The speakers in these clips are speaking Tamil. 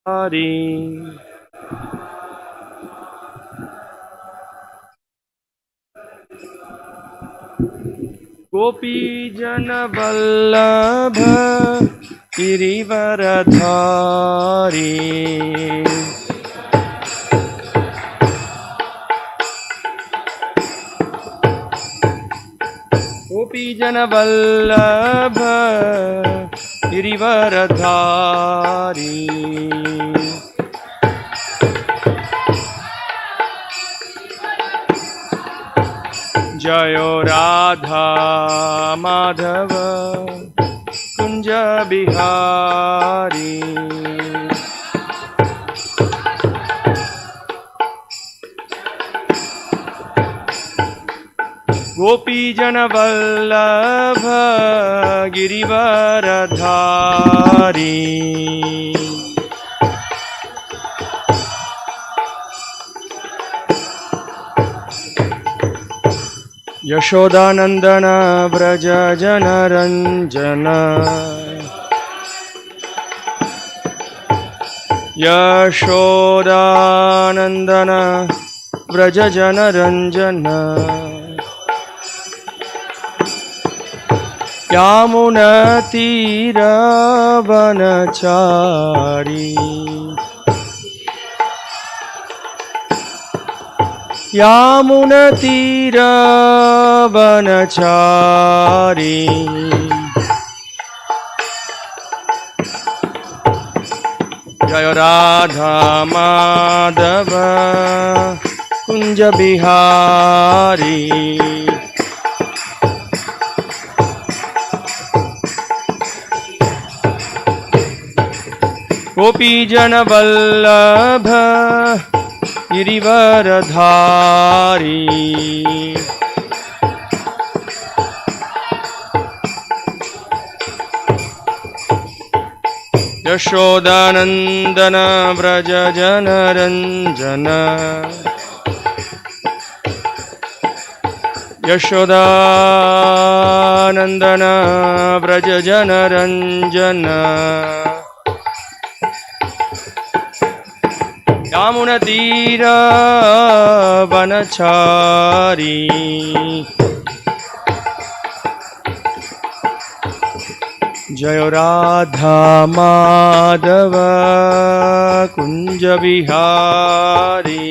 Hari. Gopi Jana Vallabha Girivaradhari. Gopi Jana Vallabha Girivaradhari. Jayo Radha Madhava Kunja Bihari. Gopi Jana Vallabha Girivaradhari. Yashodanandana Vraja Jana Ranjana. Yashodanandana Vraja Jana Ranjana. Yamuna Tira Vanachari. Yamuna Tira Vanachari. Jaya Radha Madhava Kunja Bihari. Gopi Jana Vallabha Girivaradhari. Yashodanandana Vraja Jana Ranjana. Yashodanandana Vraja Jana Ranjana. Yamuna Tira Vanachari. Jaya Radha Madhava Kunja Bihari.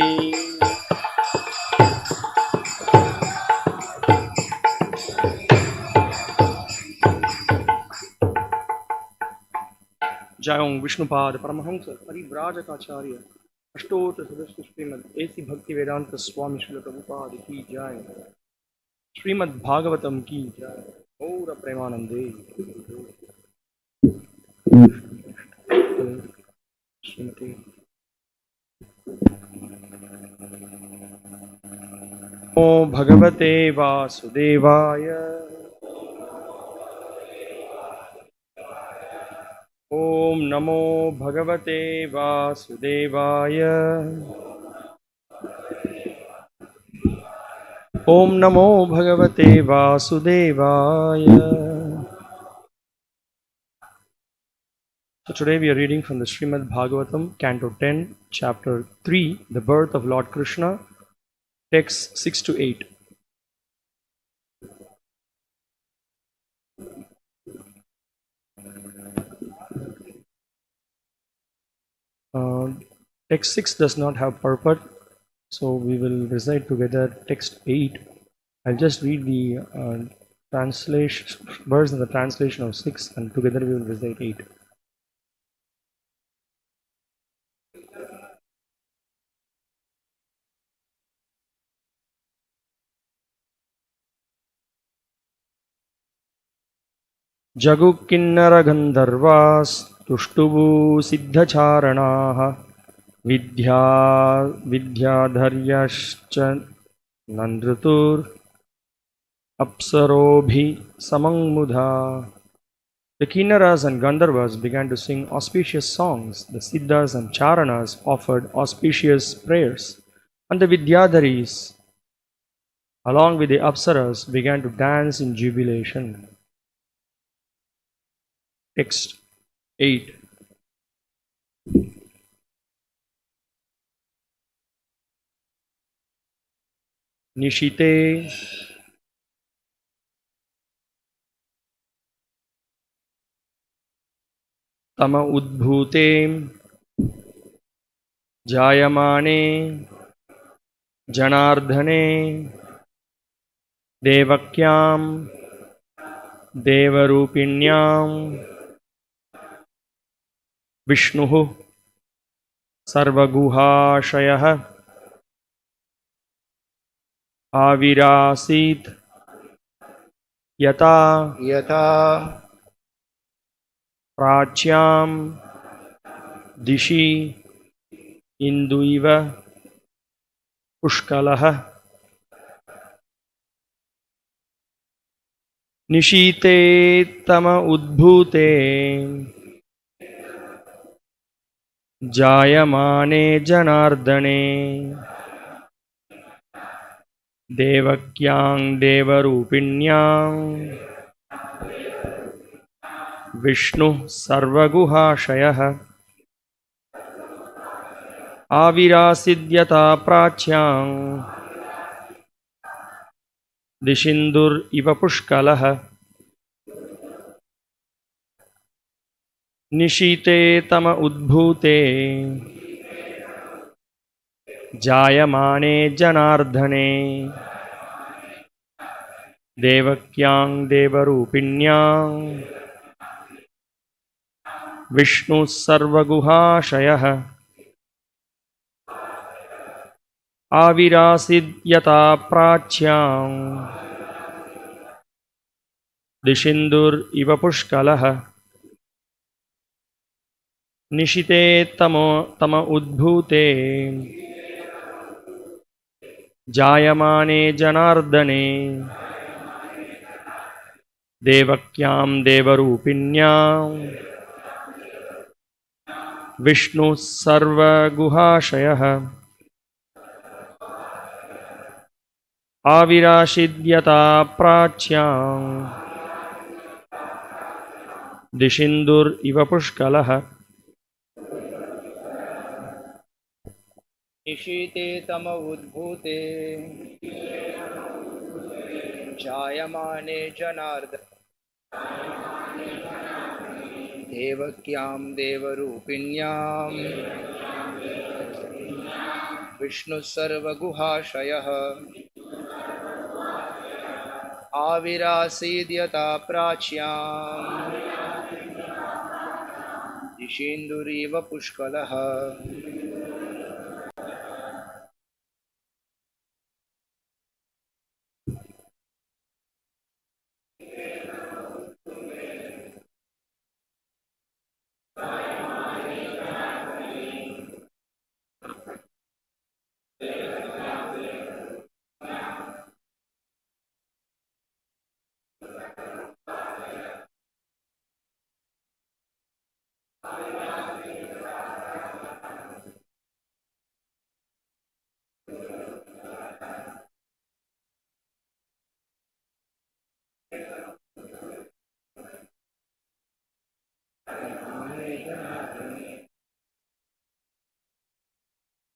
Jayong Vishnupad Paramahamsa Parivrajacharya Ashtotra Sadasya Srimad A.C. Bhaktivedanta Swami Srila Prabhupada ki jai. Srimad Bhagavatam ki jai. Gaura Premanande. Srimati Namo Bhagavate Vasudevaya. Om Namo Bhagavate Vasudevaya. Om Namo Bhagavate Vasudevaya. So today we are reading from the Srimad Bhagavatam, Canto 10, Chapter 3, The Birth of Lord Krishna, texts 6 to 8. Text 6 does not have purport, so we will recite together text 8. I'll just read the translation verse and the translation of 6, and together we will recite 8. Jagukinnara Tushtubu Siddhacharanaha Vidyadharyascha Nandrutur Apsarobhi Samangmudha. The Kinnaras and Gandharvas began to sing auspicious songs, the Siddhas and Charanas offered auspicious prayers, and the Vidyadharis, along with the Apsaras, began to dance in jubilation. Text 8. निशिते तम उद्भूते जायमाने जनार्दने देवक्यां देवरूपिण्यां विष्णुः सर्वगुहाशयः आविरासीत् यथा यथा प्राच्यां दिशि इन्दुइव पुष्कलः निशीते तम उद्भूते जायमाने जनार्दने देवक्यां देवरूपिण्यां विष्णुः सर्वगुहाशयः आविरासिद्यता प्राच्यां दिशिन्दुरिव पुष्कलः निशीते तम उद्भूते जायमाने जनार्दने देवक्यां देवरूपिण्यां विष्णुः सर्वगुहाशयः आविरासिद्यता प्राच्यां दिशिन्दुरिव पुष्कलः निशिते तम उद्भूते जायमाने जनार्दने देवक्यां देवरूपिण्यां विष्णुः सर्वगुहाशयः आविरासिद्यता प्राच्यां दिशिन्दुरिव पुष्कलः निशीते तम उद्भूते जायमाने जनार्दन देवक्यां देवरूपिण्यां विष्णुः सर्वगुहाशयः आविरासीद्यता प्राच्यां दिशीन्दुरिव पुष्कलः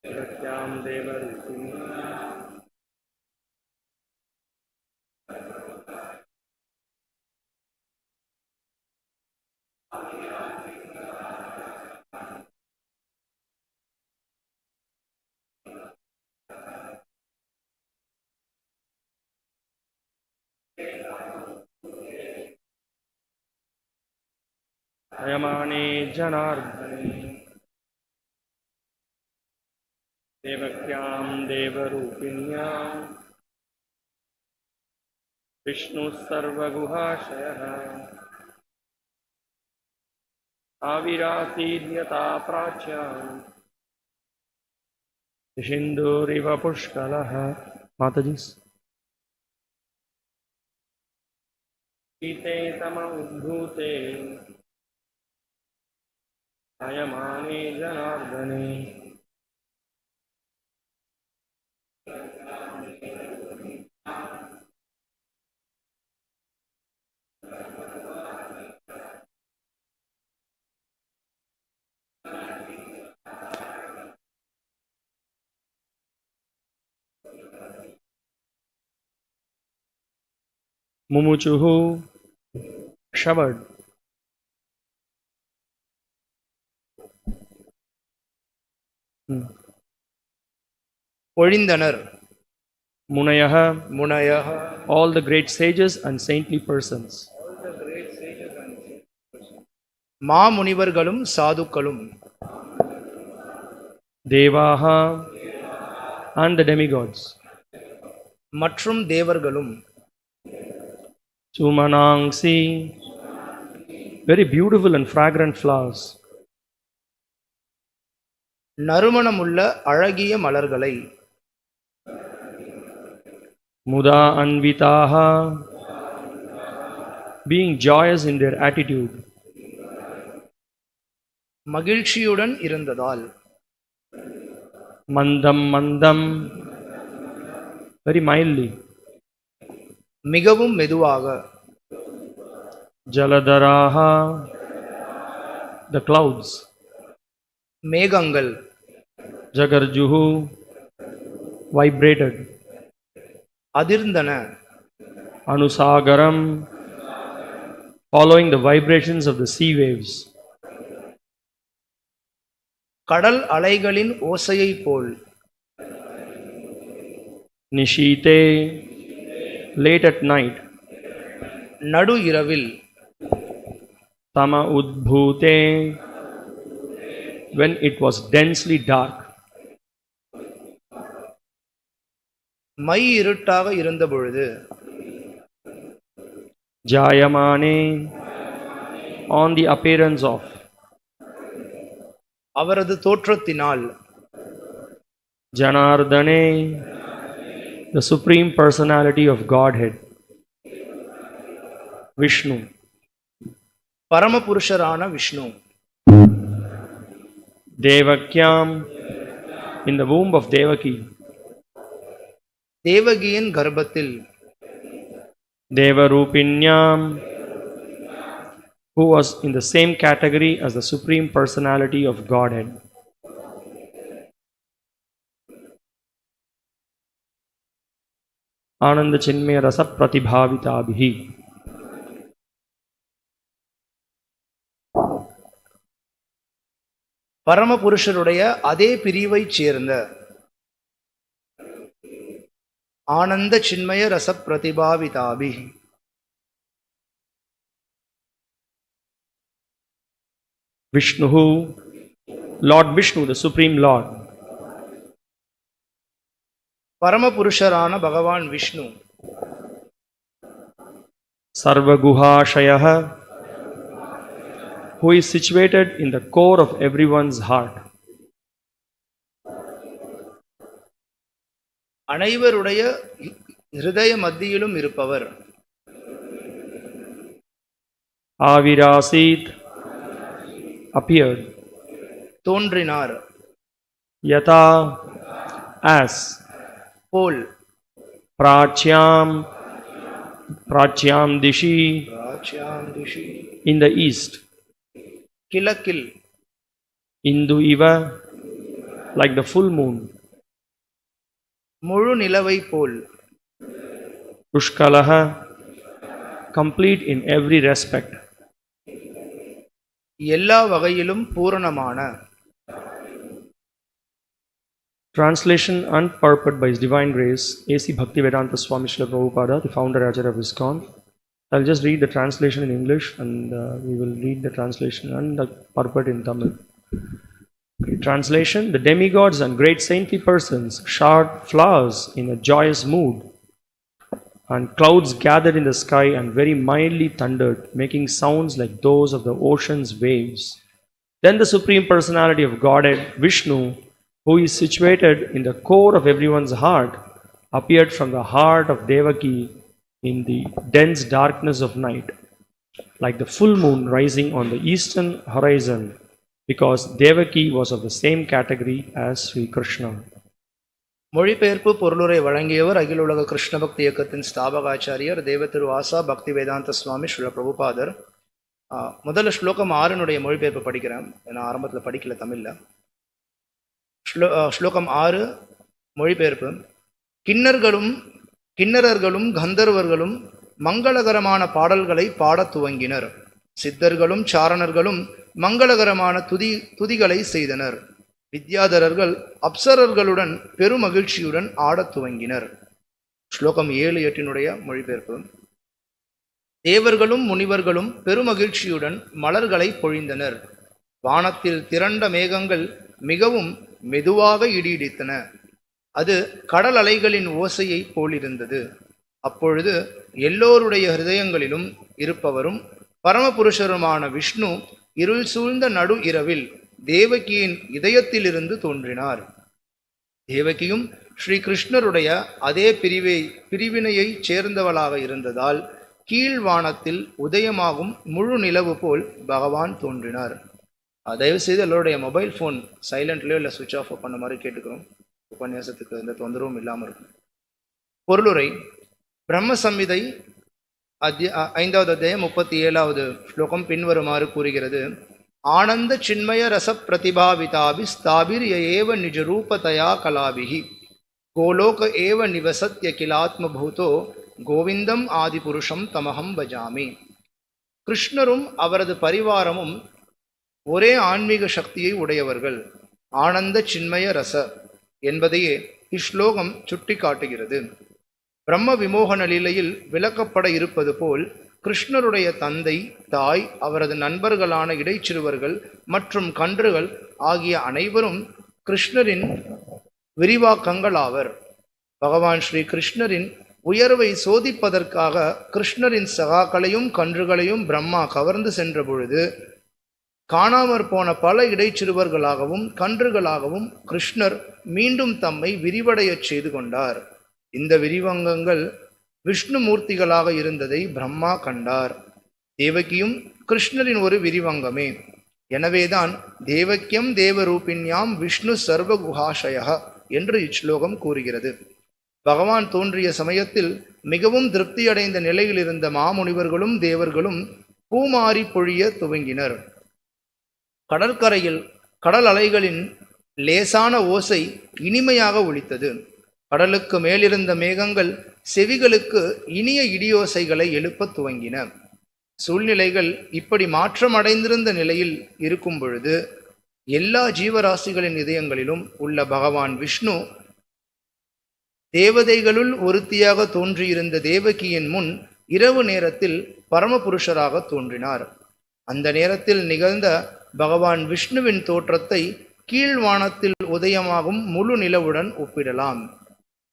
देवक्यां देवरूपिण्यां जायमाने जनार्दने देवक्यां देवरूपिण्यां विष्णुः सर्वगुहाशयः आविरासीद्यता प्राच्यां दिशिन्दुरिव पुष्कलः माताजी सीते तम उद्भूते जायमाने जनार्दने Mumuchuhu Shabad. ஒழிந்தனர். Munayaha, முனயः all the great sages and saintly persons. மாமுனிவர்களும் சாதுக்களும். Devaha and the demigods. மற்றும் தேவர்களும். Chumanangsi, very beautiful and fragrant flowers. நறுமணமுள்ள அழகிய மலர்களை. Muda anvitaha, being joyous in their attitude. மகிழ்ச்சியுடன் இருந்ததால். Mandam mandam, very mildly. மிகவும் மெதுவாக. Jaladaraha, the clouds. மேகங்கள். Jagarjuhu, vibrated. அதிர்ந்தன. Anusagaram, following the vibrations of the sea waves. கடல் அலைகளின் ஓசையைப் போல். Nishite, late at night. நடு இரவில். Tama udbhute, when it was densely dark. My இருட்டாக இருந்த பொழுது. Jayamane, on the appearance of. அவரது தோற்றத்தினால். Janardane, the supreme personality of Godhead. Vishnu, பரமபுருஷரான Vishnu. Devakyam, in the womb of Devaki. தேவகியின் கர்ப்பத்தில். Devarupinyam, who was in the same category as the supreme personality of Godhead. Ananda Chinmaya Rasa Pratibhavitabhihi. பரமபுருஷருடைய அதே பிரிவைச் சேர்ந்த. ஆனந்த சின்மய ரச பிரதிபாவிதாபி. Vishnu, Lord Vishnu, the Supreme Lord. பரமபுருஷரான பகவான் Vishnu. Sarvaguhashayah, who is situated in the core of everyone's heart. அனைவருடைய ஹிருதய மத்தியிலும் இருப்பவர். Avirasit, appeared. தோன்றினார். Yata, as. Pole. Prachyam dishi, ராஜ்யாம் Dishi. in the east. கிழக்கில். Indu iva, like the full moon. முழு நிலவை போல். Pushkalaha, complete in every respect. எல்லா வகையிலும் பூரணமான. Translation and purport by His Divine Grace, A.C. Bhaktivedanta Swami Srila Prabhupada, the founder Acharya of ISKCON. I'll just read the translation in English and we will read the translation and the purport in Tamil. Okay, translation: the demigods and great saintly persons showered flowers in a joyous mood, and clouds gathered in the sky and very mildly thundered, making sounds like those of the ocean's waves. Then the Supreme Personality of Godhead, Vishnu, who is situated in the core of everyone's heart, appeared from the heart of Devaki in the dense darkness of night, like the full moon rising on the eastern horizon, because Devaki was of the same category as Sri Krishna. மொழிபெயர்ப்பு பொருளுரை வழங்கியவர் அகில உலக கிருஷ்ண பக்தி இயக்கத்தின் ஸ்தாபகாச்சாரியர் தேவ திரு ஆசா பக்தி வேதாந்த சுவாமி ஸ்ரீல பிரபுபாதர். முதல்ல ஸ்லோகம் 6 மொழிபெயர்ப்பு படிக்கிறேன். நான் ஆரம்பத்தில் படிக்கல தமிழில். ஸ்லோகம் 6 மொழிபெயர்ப்பு. கிண்ணறர்களும் கந்தர்வர்களும் மங்களகரமான பாடல்களை பாடத் துவங்கினர். சித்தர்களும் சாரணர்களும் மங்களகரமான துதிகளை செய்தனர். வித்யாதரர்கள் அப்சரர்களுடன் பெருமகிழ்ச்சியுடன் ஆடத் துவங்கினர். ஸ்லோகம் 7-8 மொழிபெயர்ப்பு. தேவர்களும் முனிவர்களும் பெருமகிழ்ச்சியுடன் மலர்களை பொழிந்தனர். வானத்தில் திரண்ட மேகங்கள் மிகவும் மெதுவாக இடித்தன. அது கடல் அலைகளின் ஓசையை போலிருந்தது. அப்பொழுது எல்லோருடைய ஹிருதயங்களிலும் இருப்பவரும் பரமபுருஷருமான விஷ்ணு இருள் சூழ்ந்த நடு இரவில் தேவகியின் இதயத்திலிருந்து தோன்றினார். தேவகியும் ஸ்ரீ கிருஷ்ணருடைய அதே பிரிவினையை சேர்ந்தவளாக இருந்ததால் கீழ்வானத்தில் உதயமாகும் முழு நிலவு போல் பகவான் தோன்றினார். தயவுசெய்து எல்லோருடைய மொபைல் ஃபோன் சைலண்ட்லேயோ இல்லை சுவிட்ச் ஆஃப் பண்ண மாதிரி கேட்டுக்கிறோம். உபன்யாசத்துக்கு எந்த தொந்தரவும் இல்லாமல் இருக்கும். பொருளுரை. பிரம்ம சம்ஹிதை 5வது அத்தியாயம் 37வது ஸ்லோகம் பின்வருமாறு கூறுகிறது. ஆனந்த சின்மய ரச பிரதிபாவிதாபி ஸ்தாபிர் ஏவ நிஜரூபதயா கலாபிஹி கோலோக ஏவ நிவசத்ய கிலாத்மபூதோ கோவிந்தம் ஆதிபுருஷம் தமஹம் பஜாமி. கிருஷ்ணரும் அவரது பரிவாரமும் ஒரே ஆன்மீக சக்தியை உடையவர்கள். ஆனந்த சின்மய ரச என்பதையே இஸ்லோகம் சுட்டி காட்டுகிறது. பிரம்ம விமோகன லீலையில் விளக்கப்பட இருப்பது போல் கிருஷ்ணருடைய தந்தை, தாய், அவரது நண்பர்களான இடைச்சிறுவர்கள் மற்றும் கன்றுகள் ஆகிய அனைவரும் கிருஷ்ணரின் விரிவாக்கங்கள் ஆவர். பகவான் ஸ்ரீ கிருஷ்ணரின் உயர்வை சோதிப்பதற்காக கிருஷ்ணரின் சகாக்களையும் கன்றுகளையும் பிரம்மா கவர்ந்து சென்ற பொழுது காணாமற் போன பல இடைச்சிறுவர்களாகவும் கன்றுகளாகவும் கிருஷ்ணர் மீண்டும் தம்மை விரிவடையச் செய்து கொண்டார். இந்த விரிவங்கங்கள் விஷ்ணு மூர்த்திகளாக இருந்ததை பிரம்மா கண்டார். தேவகியும் கிருஷ்ணரின் ஒரு விரிவங்கமே. எனவேதான் தேவக்கியம் தேவரூபிண்யாம் விஷ்ணு சர்வகுஹாஷய என்று இச்லோகம் கூறுகிறது. பகவான் தோன்றிய சமயத்தில் மிகவும் திருப்தியடைந்த நிலையில் இருந்த மாமுனிவர்களும் தேவர்களும் பூமாரி பொழிய துவங்கினர். கடற்கரையில் கடல் அலைகளின் லேசான ஓசை இனிமையாக ஒலித்தது. கடலுக்கு மேலிருந்த மேகங்கள் செவிகளுக்கு இனிய இடியோசைகளை எழுப்பத் துவங்கின. சூழ்நிலைகள் இப்படி மாற்றமடைந்திருந்த நிலையில் இருக்கும் பொழுது எல்லா ஜீவராசிகளின் இதயங்களிலும் உள்ள பகவான் விஷ்ணு தேவதைகளுள் ஒருத்தியாக தோன்றியிருந்த தேவகியின் முன் இரவு நேரத்தில் பரமபுருஷராக தோன்றினார். அந்த நேரத்தில் நிகழ்ந்த பகவான் விஷ்ணுவின் தோற்றத்தை கீழ்வானத்தில் உதயமாகும் முழு நிலவுடன் ஒப்பிடலாம்.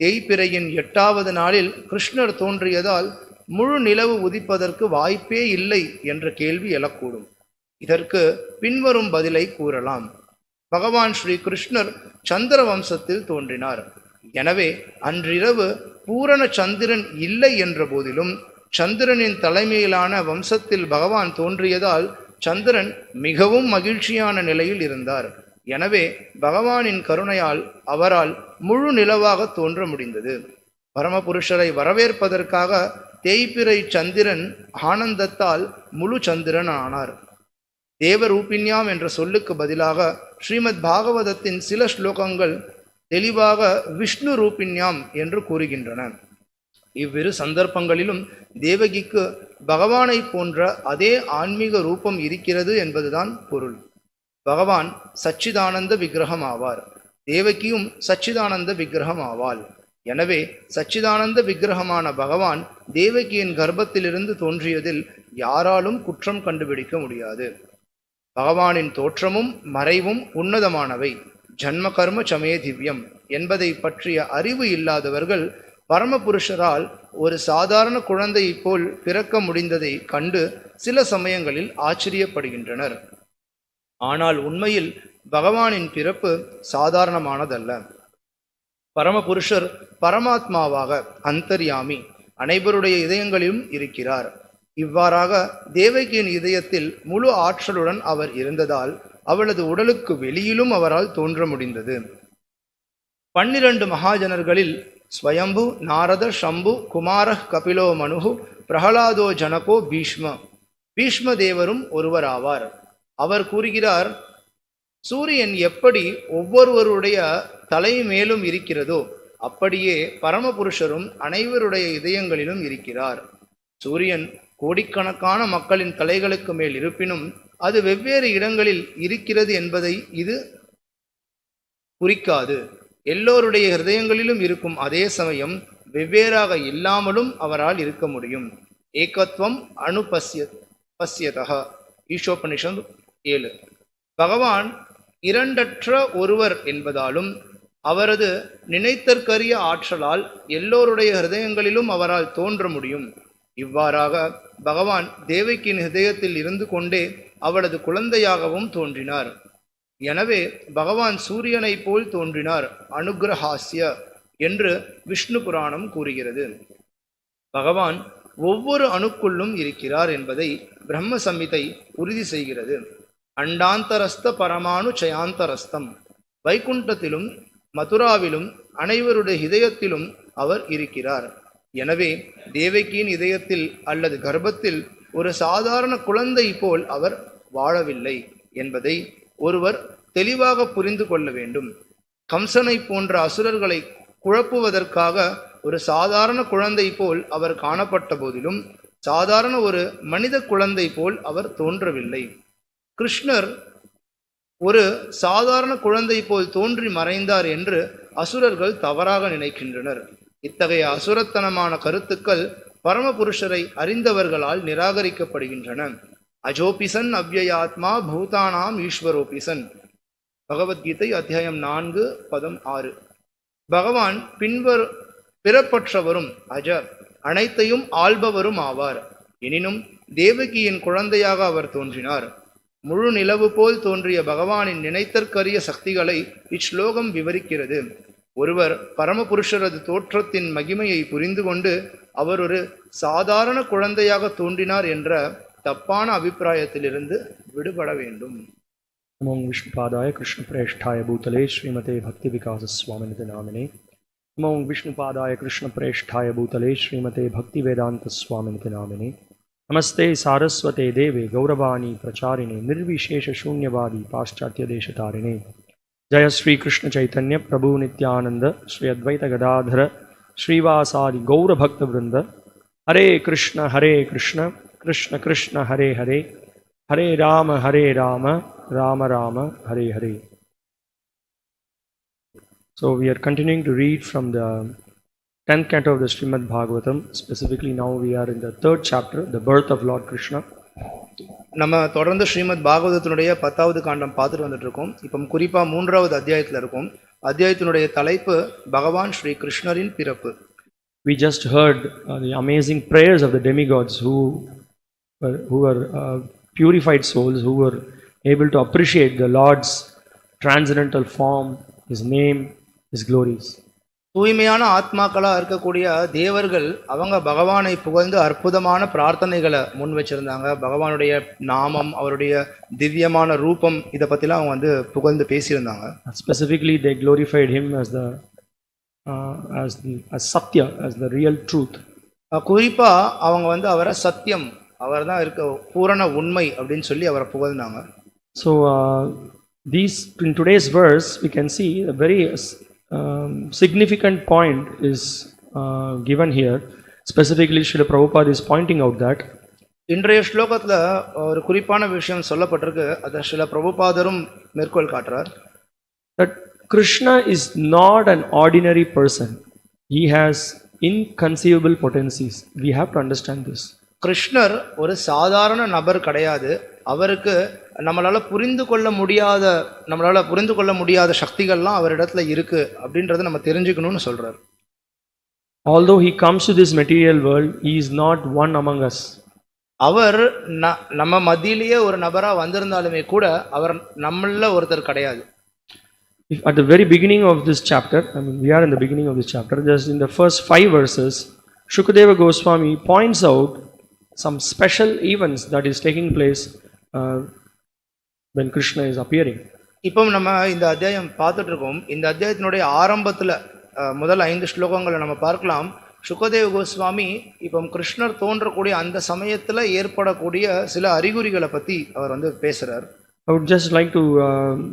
தேய்பிறையின் 8வது நாளில் கிருஷ்ணர் தோன்றியதால் முழு நிலவு உதிப்பதற்கு வாய்ப்பே இல்லை என்ற கேள்வி எழக்கூடும். இதற்கு பின்வரும் பதிலை கூறலாம். பகவான் ஸ்ரீ கிருஷ்ணர் சந்திர வம்சத்தில் தோன்றினார். எனவே அன்றிரவு பூரண சந்திரன் இல்லை என்ற போதிலும் சந்திரனின் தலைமையிலான வம்சத்தில் பகவான் தோன்றியதால் சந்திரன் மிகவும் மகிழ்ச்சியான நிலையில் இருந்தார். எனவே பகவானின் கருணையால் அவரால் முழு நிலவாக தோன்ற முடிந்தது. பரமபுருஷரை வரவேற்பதற்காக தேய்பிறை சந்திரன் ஆனந்தத்தால் முழு சந்திரன் ஆனார். தேவரூபிண்யாம் என்ற சொல்லுக்கு பதிலாக ஸ்ரீமத் பாகவதத்தின் சில ஸ்லோகங்கள் தெளிவாக விஷ்ணு ரூபிண்யாம் என்று கூறுகின்றன. இவ்விரு சந்தர்ப்பங்களிலும் தேவகிக்கு பகவானை போன்ற அதே ஆன்மீக ரூபம் இருக்கிறது என்பதுதான் பொருள். பகவான் சச்சிதானந்த விக்கிரகம் ஆவார். தேவகியும் சச்சிதானந்த விக்கிரகம் ஆவாள். எனவே சச்சிதானந்த விக்கிரகமான பகவான் தேவகியின் கர்ப்பத்திலிருந்து தோன்றியதில் யாராலும் குற்றம் கண்டுபிடிக்க முடியாது. பகவானின் தோற்றமும் மறைவும் உன்னதமானவை. ஜன்ம கர்ம சமே திவ்யம் என்பதை பற்றிய அறிவு இல்லாதவர்கள் பரமபுருஷரால் ஒரு சாதாரண குழந்தையைப் போல் பிறக்க முடிந்ததை கண்டு சில சமயங்களில் ஆச்சரியப்படுகின்றனர். ஆனால் உண்மையில் பகவானின் பிறப்பு சாதாரணமானதல்ல. பரமபுருஷர் பரமாத்மாவாக அந்தர்யாமி அனைவருடைய இதயங்களிலும் இருக்கிறார். இவ்வாறாக தேவகியின் இதயத்தில் முழு ஆற்றலுடன் அவர் இருந்ததால் அவளது உடலுக்கு வெளியிலும் அவரால் தோன்ற முடிந்தது. 12 மகாஜனர்களில் ஸ்வயம்பு, நாரத, ஷம்பு, குமாரஹ், கபிலோ, மனுஹு, பிரஹலாதோ, ஜனகோ, பீஷ்ம தேவரும் ஒருவராவார். அவர் கூறுகிறார், சூரியன் எப்படி ஒவ்வொருவருடைய தலை மேலும் இருக்கிறதோ அப்படியே பரமபுருஷரும் அனைவருடைய இதயங்களிலும் இருக்கிறார். சூரியன் கோடிக்கணக்கான மக்களின் தலைகளுக்கு மேல் இருப்பினும் அது வெவ்வேறு இடங்களில் இருக்கிறது என்பதை இது குறிக்காது. எல்லோருடைய ஹிருதயங்களிலும் இருக்கும் அதே சமயம் வெவ்வேறாக இல்லாமலும் அவரால் இருக்க முடியும். ஏகத்வம் பசியதக ஈஷோபனிஷம் 7. பகவான் இரண்டற்ற ஒருவர் என்பதாலும் அவரது நினைத்தற்கரிய ஆற்றலால் எல்லோருடைய ஹிருதயங்களிலும் அவரால் தோன்ற முடியும். இவ்வாறாக பகவான் தேவகியின் ஹிருதயத்தில் இருந்து கொண்டே அவளது குழந்தையாகவும் தோன்றினார். எனவே பகவான் சூரியனைப் போல் தோன்றினார், அனுகிரஹாஸ்ய என்று விஷ்ணு புராணம் கூறுகிறது. பகவான் ஒவ்வொரு அணுக்குள்ளும் இருக்கிறார் என்பதை பிரம்ம சம்ஹிதை உறுதி செய்கிறது. அண்டாந்தரஸ்த பரமாணு சயாந்தரஸ்தம். வைகுண்டத்திலும் மதுராவிலும் அனைவருடைய இதயத்திலும் அவர் இருக்கிறார். எனவே தேவகியின் இதயத்தில் அல்லது கர்ப்பத்தில் ஒரு சாதாரண குழந்தை போல் அவர் வாழவில்லை என்பதை ஒருவர் தெளிவாக புரிந்து கொள்ள வேண்டும். கம்சனை போன்ற அசுரர்களை குழப்புவதற்காக ஒரு சாதாரண குழந்தை போல் அவர் காணப்பட்ட போதிலும் சாதாரண ஒரு மனித குழந்தை போல் அவர் தோன்றவில்லை. கிருஷ்ணர் ஒரு சாதாரண குழந்தை போல் தோன்றி மறைந்தார் என்று அசுரர்கள் தவறாக நினைக்கின்றனர். இத்தகைய அசுரத்தனமான கருத்துக்கள் பரமபுருஷரை அறிந்தவர்களால் நிராகரிக்கப்படுகின்றன. அஜோபிசன் அவ்யயாத்மா பூதானாம் ஈஸ்வரோபிசன். பகவத்கீதை அத்தியாயம் 4 பதம் 6. பகவான் பிறப்பற்றவரும் அஜ அனைத்தையும் ஆள்பவரும் ஆவார். எனினும் தேவகியின் குழந்தையாக அவர் தோன்றினார். முழு நிலவு போல் தோன்றிய பகவானின் நினைத்தற்கரிய சக்திகளை இச்லோகம் விவரிக்கிறது. ஒருவர் பரமபுருஷரது தோற்றத்தின் மகிமையை புரிந்து கொண்டு அவர் ஒரு சாதாரண குழந்தையாக தோன்றினார் என்ற தப்பான அபிப்பிராயத்திலிருந்து விடுபட வேண்டும். நமோ விஷ்ணுபாதாய கிருஷ்ண பிரேஷ்டாய பூதலே ஸ்ரீமதே பக்தி விகாச சுவாமிநிதி நாமினே. நமோ விஷ்ணுபாதாய கிருஷ்ண பிரேஷ்டாய பூதலே ஸ்ரீமதே பக்தி வேதாந்த சுவாமிநிதி நாமினே. நமஸ்தே சாரஸ்வதே தேவே கௌரவாணி பிரச்சாரிணே நிர்விசேஷ சூன்யவாதி பாश्चात्य देशतारिणे. जय श्री कृष्ण चैतन्य प्रभु नित्यानंद श्री अद्वैत गदाधर श्रीवासादि गौर भक्त वृंद. हरे कृष्ण कृष्ण कृष्ण हरे हरे, हरे Ram Ram Ram Hare Hare. So we are continuing to read from the 10th canto of the Srimad Bhagavatam. Specifically now we are in the 3rd chapter, the birth of Lord Krishna. நம்ம தொடர்ந்து ஸ்ரீமத் பாகவதத்தினுடைய 10வது காண்டம் பார்த்துட்டு வந்துட்டு இருக்கோம். இப்போ குறிப்பா 3வது அத்தியாயத்தில் இருக்கும். அத்தியாயத்தினுடைய தலைப்பு பகவான் ஸ்ரீ கிருஷ்ணரின் பிறப்பு. We just heard the amazing prayers of the demigods who were purified souls, who were able to appreciate the Lord's transcendental form, His name, His glories. தூய்மையான ஆத்மாக்களா இருக்கக்கூடிய தேவர்கள் அவங்க பகவானை புகழ்ந்து அற்புதமான பிரார்த்தனைகளை முன் வச்சிருந்தாங்க. பகவானுடைய நாமம், அவருடைய திவ்யமான ரூபம், இதை பத்திலாம் அவங்க புகழ்ந்து பேசியிருந்தாங்க. Specifically they glorified him as Satya, as the real truth. குறிப்பா அவங்க அவரை சத்தியம், அவர் தான் இருக்க பூரண உண்மை அப்படின்னு சொல்லி அவரை புகழ்ந்தாங்க. So in today's verse we can see a very significant point is given here. Specifically Srila Prabhupada is pointing out that இன்றைய ஸ்லோகத்துல ஒரு குறிப்பான விஷயம் சொல்லப்பட்டிருக்கு. அதை ஸ்ரீல பிரபுபாதரும் மேற்கோள் காட்டுறார். That Krishna is not an ordinary person. He has inconceivable potencies. We have to understand this. கிருஷ்ணர் ஒரு சாதாரண நபர் கிடையாது. அவருக்கு நம்மளால புரிந்து கொள்ள முடியாத சக்திகள்லாம் அவரிடத்துல இருக்கு அப்படின்றத நம்ம தெரிஞ்சுக்கணும்னு சொல்றார். Although he comes to this material world, he is not one among us. அவர் நம்ம மத்தியிலேயே ஒரு நபரா வந்திருந்தாலுமே கூட அவர் நம்மள ஒருத்தர் கிடையாது. At the very beginning of this chapter, we are in the beginning of this chapter, just in the first 5 verses, Shukadeva Goswami points out some special events that is taking place when Krishna is appearing. இப்போ நம்ம இந்த அத்தியாயம் பார்த்துட்டு இருக்கோம். இந்த அத்தியாயத்தினுடைய ஆரம்பத்துல முதல் 5 ஸ்லோகங்களை நம்ம பார்க்கலாம். சுகதேவ கோஸ்வாமி இப்போ கிருஷ்ணர் தோன்றக்கூடிய அந்த சமயத்துல ஏற்படக்கூடிய சில அறிகுறிகளை பத்தி அவர் பேசுறார். I would just like to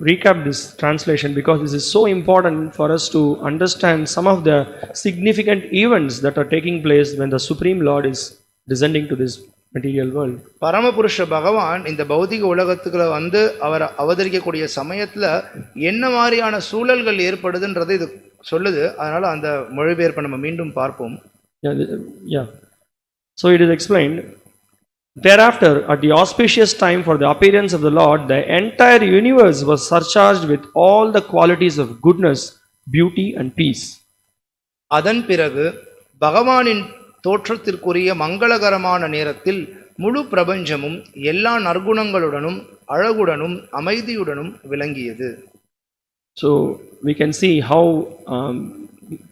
recap this translation because this is so important for us to understand some of the significant events that are taking place when the Supreme Lord is descending to this material world. பரமபுருஷ பகவான் இந்த பௌதிக உலகத்துக்குள்ள வந்து அவர் அவதரிக்கக்கூடிய சமயத்துல என்ன மாதிரியான சூழல்கள் ஏற்படுதுன்றது இது சொல்லுது. அதனால அந்த மொழிபெயர்ப்பை நம்ம மீண்டும் பார்ப்போம். Yeah. So it is explained. Thereafter, at the auspicious time for the appearance of the Lord, the entire universe was surcharged with all the qualities of goodness, beauty, and peace. அதன் பிறகு பகவானின் தோற்றத்திற்குரிய மங்களகரமான நேரத்தில் முழு பிரபஞ்சமும் எல்லா நற்குணங்களுடனும் அழகுடனும் அமைதியுடனும் விளங்கியது. So we can see how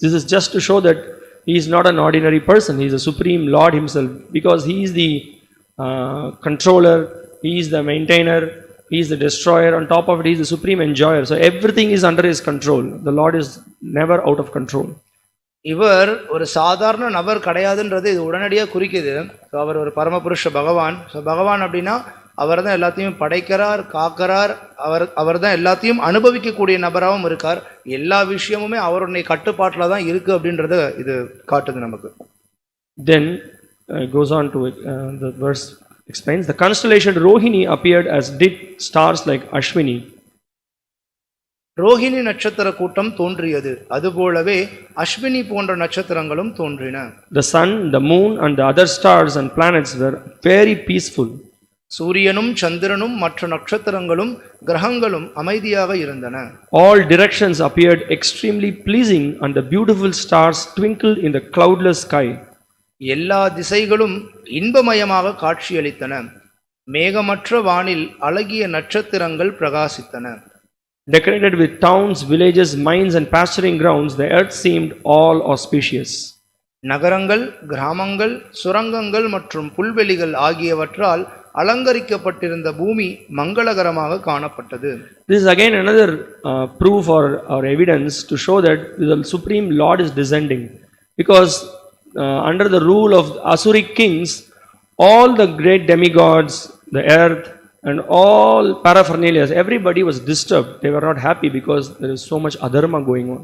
this is just to show that he is not an ordinary person. He is the supreme Lord himself, because he is the controller, he is the maintainer, he is the destroyer. On top of it, he is the supreme enjoyer. So everything is under his control. The Lord is never out of control. இவர் ஒரு சாதாரண நபர் கிடையாதுன்றது இது உடனடியாக குறிக்குது. அவர் ஒரு பரமபுருஷ பகவான். ஸோ பகவான் அப்படின்னா அவர் தான் எல்லாத்தையும் படைக்கிறார், காக்கிறார், அவர் தான் எல்லாத்தையும் அனுபவிக்கக்கூடிய நபராகவும் இருக்கார். எல்லா விஷயமுமே அவருடைய கட்டுப்பாட்டில் தான் இருக்குது அப்படின்றத இது காட்டுது நமக்கு. Then goes on to the verse explains, the constellation Rohini appeared as did stars like Ashwini. Rohini நட்சத்திர கூட்டம் தோன்றியது, அதுபோலவே அஸ்வினி போன்ற நட்சத்திரங்களும் தோன்றின. The sun, the moon, and the other stars and planets were very peaceful. சூரியனும் சந்திரனும் மற்ற நட்சத்திரங்களும் கிரகங்களும் அமைதியாக இருந்தன. All directions appeared extremely pleasing, and the beautiful stars twinkled in the cloudless sky. எல்லா திசைகளும் இன்பமயமாக காட்சியளித்தன. மேகமற்ற வானில் அழகிய நட்சத்திரங்கள் பிரகாசித்தன. Decorated with towns, villages, mines, and pasturing grounds, the earth seemed all auspicious. நகரங்கள், கிராமங்கள், சுரங்கங்கள் மற்றும் புல்வெளிகள் ஆகியவற்றால் அலங்கரிக்கப்பட்டிருந்த பூமி மங்களகரமாக காணப்பட்டது. This is again another proof or evidence to show that the Supreme Lord is descending, because under the rule of Asuric kings, all the great demigods, the earth, and all paraphernalia, everybody was disturbed. They were not happy because there is so much adharma going on.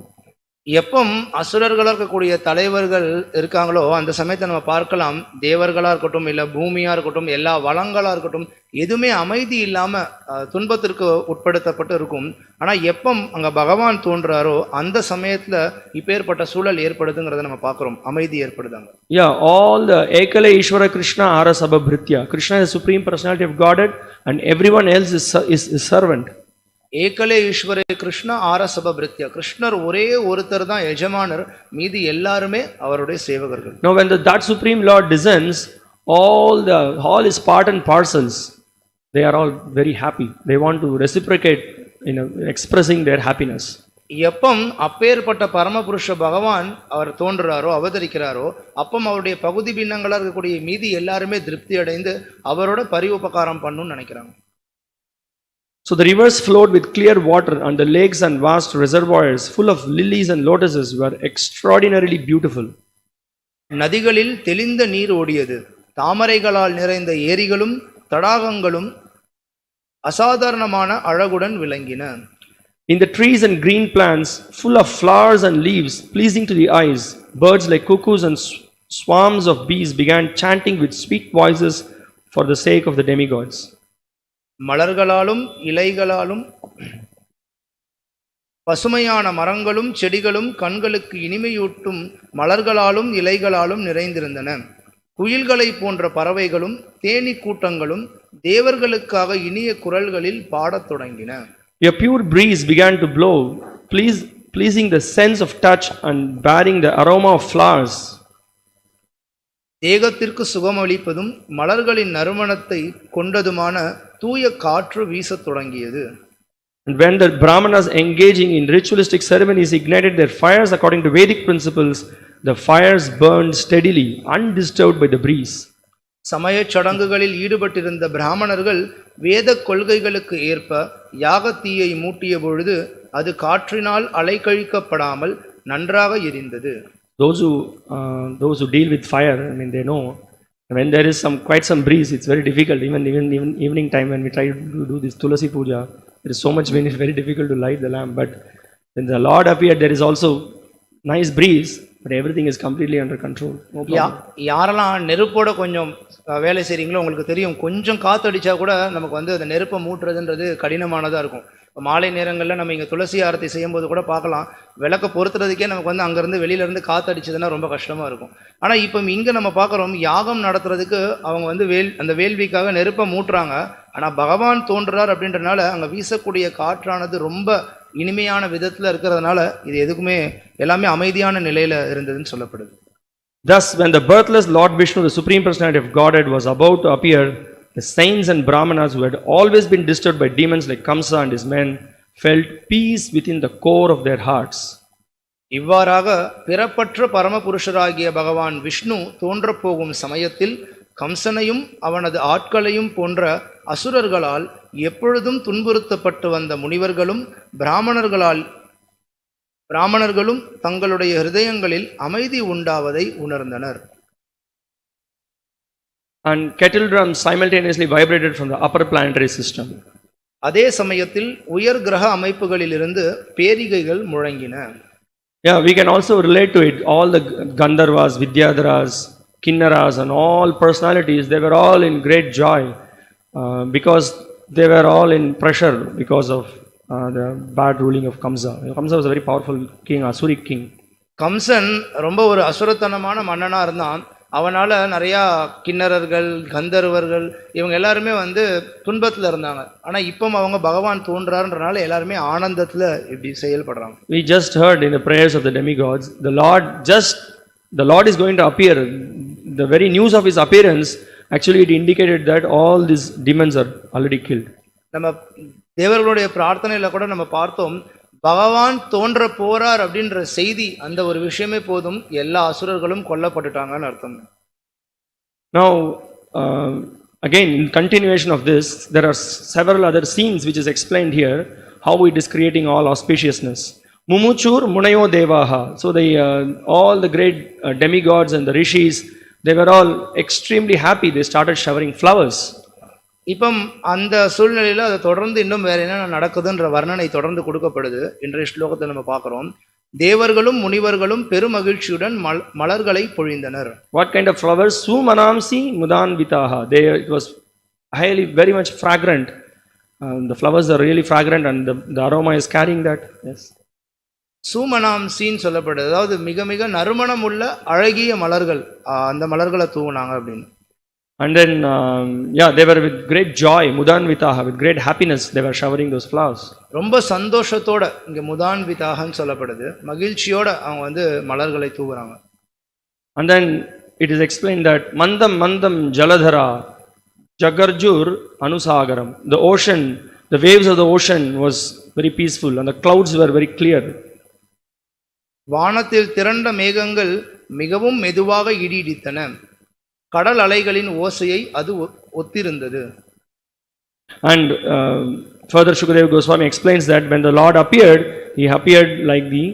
எப்பம் அசுரர்களாக இருக்கக்கூடிய தலைவர்கள் இருக்காங்களோ அந்த சமயத்தை நம்ம பார்க்கலாம். தேவர்களாக இருக்கட்டும், இல்லை பூமியாக இருக்கட்டும், எல்லா வளங்களாக இருக்கட்டும், எதுவுமே அமைதி இல்லாமல் துன்பத்திற்கு உட்படுத்தப்பட்டு இருக்கும். ஆனால் எப்பம் அங்கே பகவான் தோன்றாரோ அந்த சமயத்தில் இப்பேற்பட்ட சூழல் ஏற்படுதுங்கிறத நம்ம பார்க்குறோம். அமைதி ஏற்படுதாங்க. Yeah, all the Ekale Ishvara Krishna Ara Sabhabhritya. Krishna is the supreme personality of Godhead, and everyone else is servant. ஏகலே ஈஸ்வரே Krishna ஆரசபபிருத்யா. கிருஷ்ணர் ஒரே ஒருத்தர் தான் எஜமானர், மீதி எல்லாருமே அவருடைய சேவகர்கள். Now when that supreme Lord descends, all his part and parcels, they are all very happy. They want to reciprocate in expressing their happiness. எப்பம் அப்பேற்பட்ட பரமபுருஷ பகவான் அவர் தோன்றுறாரோ, அவதரிக்கிறாரோ, அப்பம் அவருடைய பகுதி பின்னங்களாக இருக்கக்கூடிய மீதி எல்லாருமே திருப்தி அடைந்து அவரோட பரிவுபகாரம் பண்ணணும்னு நினைக்கிறாங்க. So the rivers flowed with clear water, and the lakes and vast reservoirs full of lilies and lotuses were extraordinarily beautiful. நதிகளில் தெளிந்த நீர் ஓடியது. தாமரைகளால் நிறைந்த ஏரிகளும் தடாகங்களும் அசாதாரணமான அழகுடன் விளங்கின. In the trees and green plants, full of flowers and leaves, pleasing to the eyes, birds like cuckoos and swarms of bees began chanting with sweet voices for the sake of the demigods. மலர்களாலும் இலைகளாலும் பசுமையான மரங்களும் செடிகளும் கண்களுக்கு இனிமையூட்டும் மலர்களாலும் இலைகளாலும் நிறைந்திருந்தன. குயில்களை போன்ற பறவைகளும் தேனீ கூட்டங்களும் தேவர்களுக்காக இனிய குரல்களில் பாடத் தொடங்கின. A pure breeze began to blow, pleasing the sense of touch and bearing the aroma of flowers. தேகத்திற்கு சுகமளிப்பதும் மலர்களின் நறுமணத்தை கொண்டதுமான தூய காற்று வீசத் தொடங்கியது. And when the Brahmanas engaging in ritualistic ceremonies ignited their fires according to Vedic principles, the fires burned steadily, undisturbed by the breeze. சமய சடங்குகளில் ஈடுபட்டிருந்த பிராமணர்கள் வேத கொள்கைகளுக்கு ஏற்ப யாகத்தீயை மூட்டிய பொழுது அது காற்றினால் அலைக்கழிக்கப்படாமல் நன்றாக எரிந்தது. Those who deal with fire, I mean, they know when there is quite some breeze, it's very difficult. Even evening time when we try to do this Tulasi Puja, there is so much wind, it's very difficult to light the lamp. But when the Lord appeared, there is also nice breeze. but everything is completely under control. No problem. யாரெல்லாம் நெருப்போட கொஞ்சம் வேலை செய்கிறீங்களோ உங்களுக்கு தெரியும், கொஞ்சம் காற்றடிச்சா கூட நமக்கு வந்து அந்த நெருப்பை மூட்டுறதுன்றது கடினமானதாக இருக்கும். இப்போ மாலை நேரங்களில் நம்ம இங்கே துளசி ஆரத்தி செய்யும்போது கூட பார்க்கலாம், விளக்க பொருத்துறதுக்கே நமக்கு வந்து அங்கேருந்து வெளியிலேருந்து காற்றடிச்சதுன்னா ரொம்ப கஷ்டமாக இருக்கும். ஆனால் இப்போ இங்கே நம்ம பார்க்குறோம், யாகம் நடத்துறதுக்கு அவங்க வந்து அந்த வேள்விக்காக நெருப்பை மூட்டுறாங்க. ஆனால் பகவான் தோன்றுறார் அப்படின்றனால அங்கே வீசக்கூடிய காற்றானது ரொம்ப இனிமையான விதத்தில் இருக்கிறதுனால இது எதுக்குமே எல்லாமே அமைதியான நிலையில் இருந்ததுன்னு சொல்லப்படுது. Thus, when the birthless Lord Vishnu, the Supreme Personality of Godhead, was about to appear, the saints and Brahmanas who had always been disturbed by demons like Kamsa and his men felt peace within the core of their hearts. இவ்வாறாக பிறப்பற்ற பரமபுருஷராகிய பகவான் விஷ்ணு தோன்றப்போகும் சமயத்தில் கம்சனையும் அவனது ஆட்களையும் போன்ற அசுரர்களால் எப்பொழுதும் துன்புறுத்தப்பட்டு வந்த முனிவர்களும் பிராமணர்களும் தங்களுடைய ஹிருதயங்களில் அமைதி உண்டாவதை உணர்ந்தனர். And kettle drums simultaneously vibrated from the upper planetary system. அதே சமயத்தில் உயர் கிரக அமைப்புகளிலிருந்து பேரிகைகள் முழங்கின. Yeah, we can also relate to it. All the Gandharvas, Vidyadharas, Kinnaras and all personalities, they were all in great joy because they were all in pressure because of the bad ruling of Kamsa. Kamsa was a very powerful king, Asuric king. Kamsan ரொம்ப ஒரு அசுரத்தனமான மன்னனாக இருந்தான். அவனால் நிறையா கிண்ணறர்கள், கந்தர்வர்கள் இவங்க எல்லாருமே வந்து துன்பத்தில் இருந்தாங்க. ஆனால் இப்போ அவங்க பகவான் தோன்றாருன்றனால எல்லாருமே ஆனந்தத்தில் இப்படி செயல்படுறாங்க. We just heard in the prayers of the demigods, the Lord is going to appear. The very news of his appearance, actually it indicated that all these demons are already killed. நம்ம தேவர்களுடைய பிரார்த்தனையில் கூட நம்ம பார்த்தோம், பகவான் தோன்ற போறார் அப்படின்ற செய்தி, அந்த ஒரு விஷயமே போதும் எல்லா அசுரர்களும் கொல்லப்பட்டுட்டாங்கன்னு அர்த்தம். Now again in continuation of this, there are several other scenes which is explained here, how it is creating all auspiciousness. Mumuchur Munayo Devaha. So all the great demigods and the rishis, they were all extremely happy. They started showering flowers. இப்போ அந்த சூழ்நிலையில் அதை தொடர்ந்து இன்னும் வேற என்ன நடக்குதுன்ற வர்ணனை தொடர்ந்து கொடுக்கப்படுது. இன்றைய ஸ்லோகத்தை நம்ம பார்க்குறோம், தேவர்களும் முனிவர்களும் பெருமகிழ்ச்சியுடன் மலர்களை பொழிந்தனர். What kind of flowers? Sumanamsi mudanvitaha. It was highly, very much fragrant. The flowers are really fragrant and the aroma is carrying that. Yes. சூமனாம்சின்னு சொல்லப்படுது, அதாவது மிக மிக நறுமணம் உள்ள அழகிய மலர்கள், அந்த மலர்களை தூவுனாங்க அப்படின்னு. And then they were with great joy, mudanvitaha, with great happiness they were showering those flowers. ரொம்ப சந்தோஷத்தோட, இங்க முதான்விதாகன்னு சொல்லப்படுது, மகிழ்ச்சியோட அவங்க வந்து மலர்களை தூவுறாங்க. And then it is explained that mandam jaladhara jagarjur anusagaram. The ocean, the waves of the ocean was very peaceful and the clouds were very clear. வானத்தில் திரண்ட மேகங்கள் மிகவும் மெதுவாக இடித்தன, கடல் அலைகளின் ஓசையை அது ஒத்திருந்தது. And further Shukadeva Goswami explains that when the Lord appeared, he appeared like the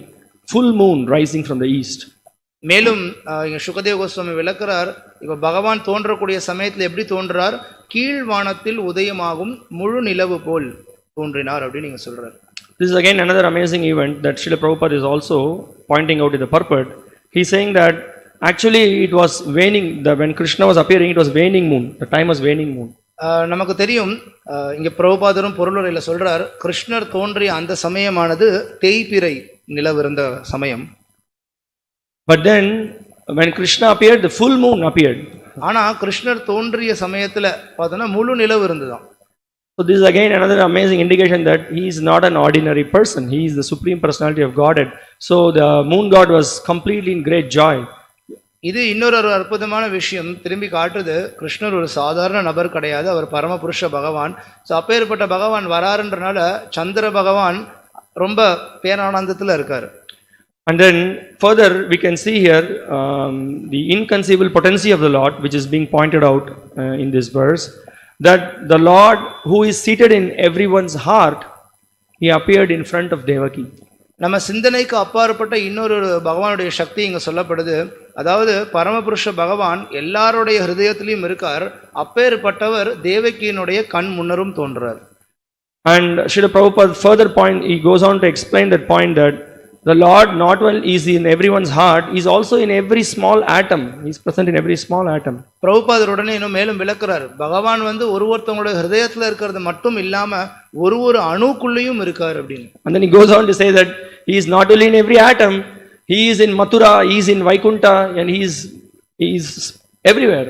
full moon rising from the east. மேலும் இங்க சுகதேவ கோஸ்வாமி விளக்குறார், இப்ப பகவான் தோன்றக்கூடிய சமயத்தில் எப்படி தோன்றார், கீழ் வானத்தில் உதயமாகும் முழு நிலவு போல் தோன்றினார் அப்படின்னு நீங்க சொல்றார். This is again another amazing event that Srila Prabhupada is also pointing out in the purport. He is saying that actually it was waning, when Krishna was appearing, it was waning moon. The time was waning moon. நமக்கு தெரியும், இங்க பிரபுபாதரும் பொருளுரையில் சொல்றார், கிருஷ்ணர் தோன்றிய அந்த சமயமானது தேய்பிறை நிலவு இருந்த சமயம். But then when Krishna appeared, the full moon appeared. ஆனா கிருஷ்ணர் தோன்றிய சமயத்துல பார்த்தோன்னா முழு நிலவு இருந்துதான். So this is again another amazing indication that he is not an ordinary person. He is the Supreme Personality of Godhead. So the moon god was completely in great joy. இது இன்னொரு அற்புதமான விஷயம் திரும்பி காட்டுது, கிருஷ்ணர் ஒரு சாதாரண நபர் கிடையாது, அவர் பரமபுருஷ பகவான். ஸோ அப்பேற்பட்ட பகவான் வராருன்றனால சந்திர பகவான் ரொம்ப பேரானந்தத்தில் இருக்கார். And then further we can see here the inconceivable potency of the Lord, which is being pointed out in this verse, that the Lord who is seated in everyone's heart, he appeared in front of Devaki. நம்ம சிந்தனைக்கு அப்பாற்பட்ட இன்னொரு பகவானுடைய சக்தி இங்க சொல்லப்படுது. அதாவது பரமபுருஷ பகவான் எல்லாருடைய ஹிருதயத்திலையும் இருக்கார், அப்பேற்பட்டவர் தேவகியினுடைய கண் முன்னரும் தோன்றார். And Srila Prabhupada further point, he goes on to explain that point, that The Lord not only is in everyone's heart, he is also in every small atom. He is present in every small atom. பிரபுபாதர் உடனே இன்னும் மேலும் விளக்குறாரு. பகவான் வந்து ஒருத்தவங்களோட ஹிருதயத்துல இருக்கிறது மட்டும் இல்லாம ஒரு அணுக்குள்ளேயும் இருக்காரு அப்படின்னு. And then he goes on to say that he is not only in every atom, he is in Mathura, he is in Vaikunta, and he is everywhere.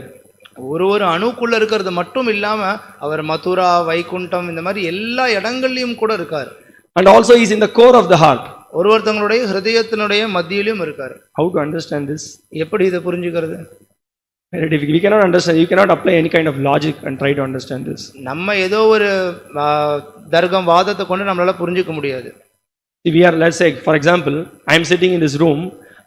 ஒரு அணுக்குள்ள இருக்கிறது மட்டும் இல்லாம அவர் மதுரா, வைகுண்டம் இந்த மாதிரி எல்லா இடங்கள்லயும் கூட இருக்காரு. And also he is in the core of the heart. ஒருத்தங்களுடைய ஹிருதயத்தினுடைய மத்தியிலும் இருக்காரு. How to understand this? எப்படி இதை புரிஞ்சுக்கிறது? Very difficult. We cannot understand. You cannot apply any kind of logic and try to understand this. நம்ம ஏதோ ஒரு தர்க்கம் வாதத்தை கொண்டு நம்மளால புரிஞ்சுக்க முடியாது. We are, let's say, for example, I am sitting in this room.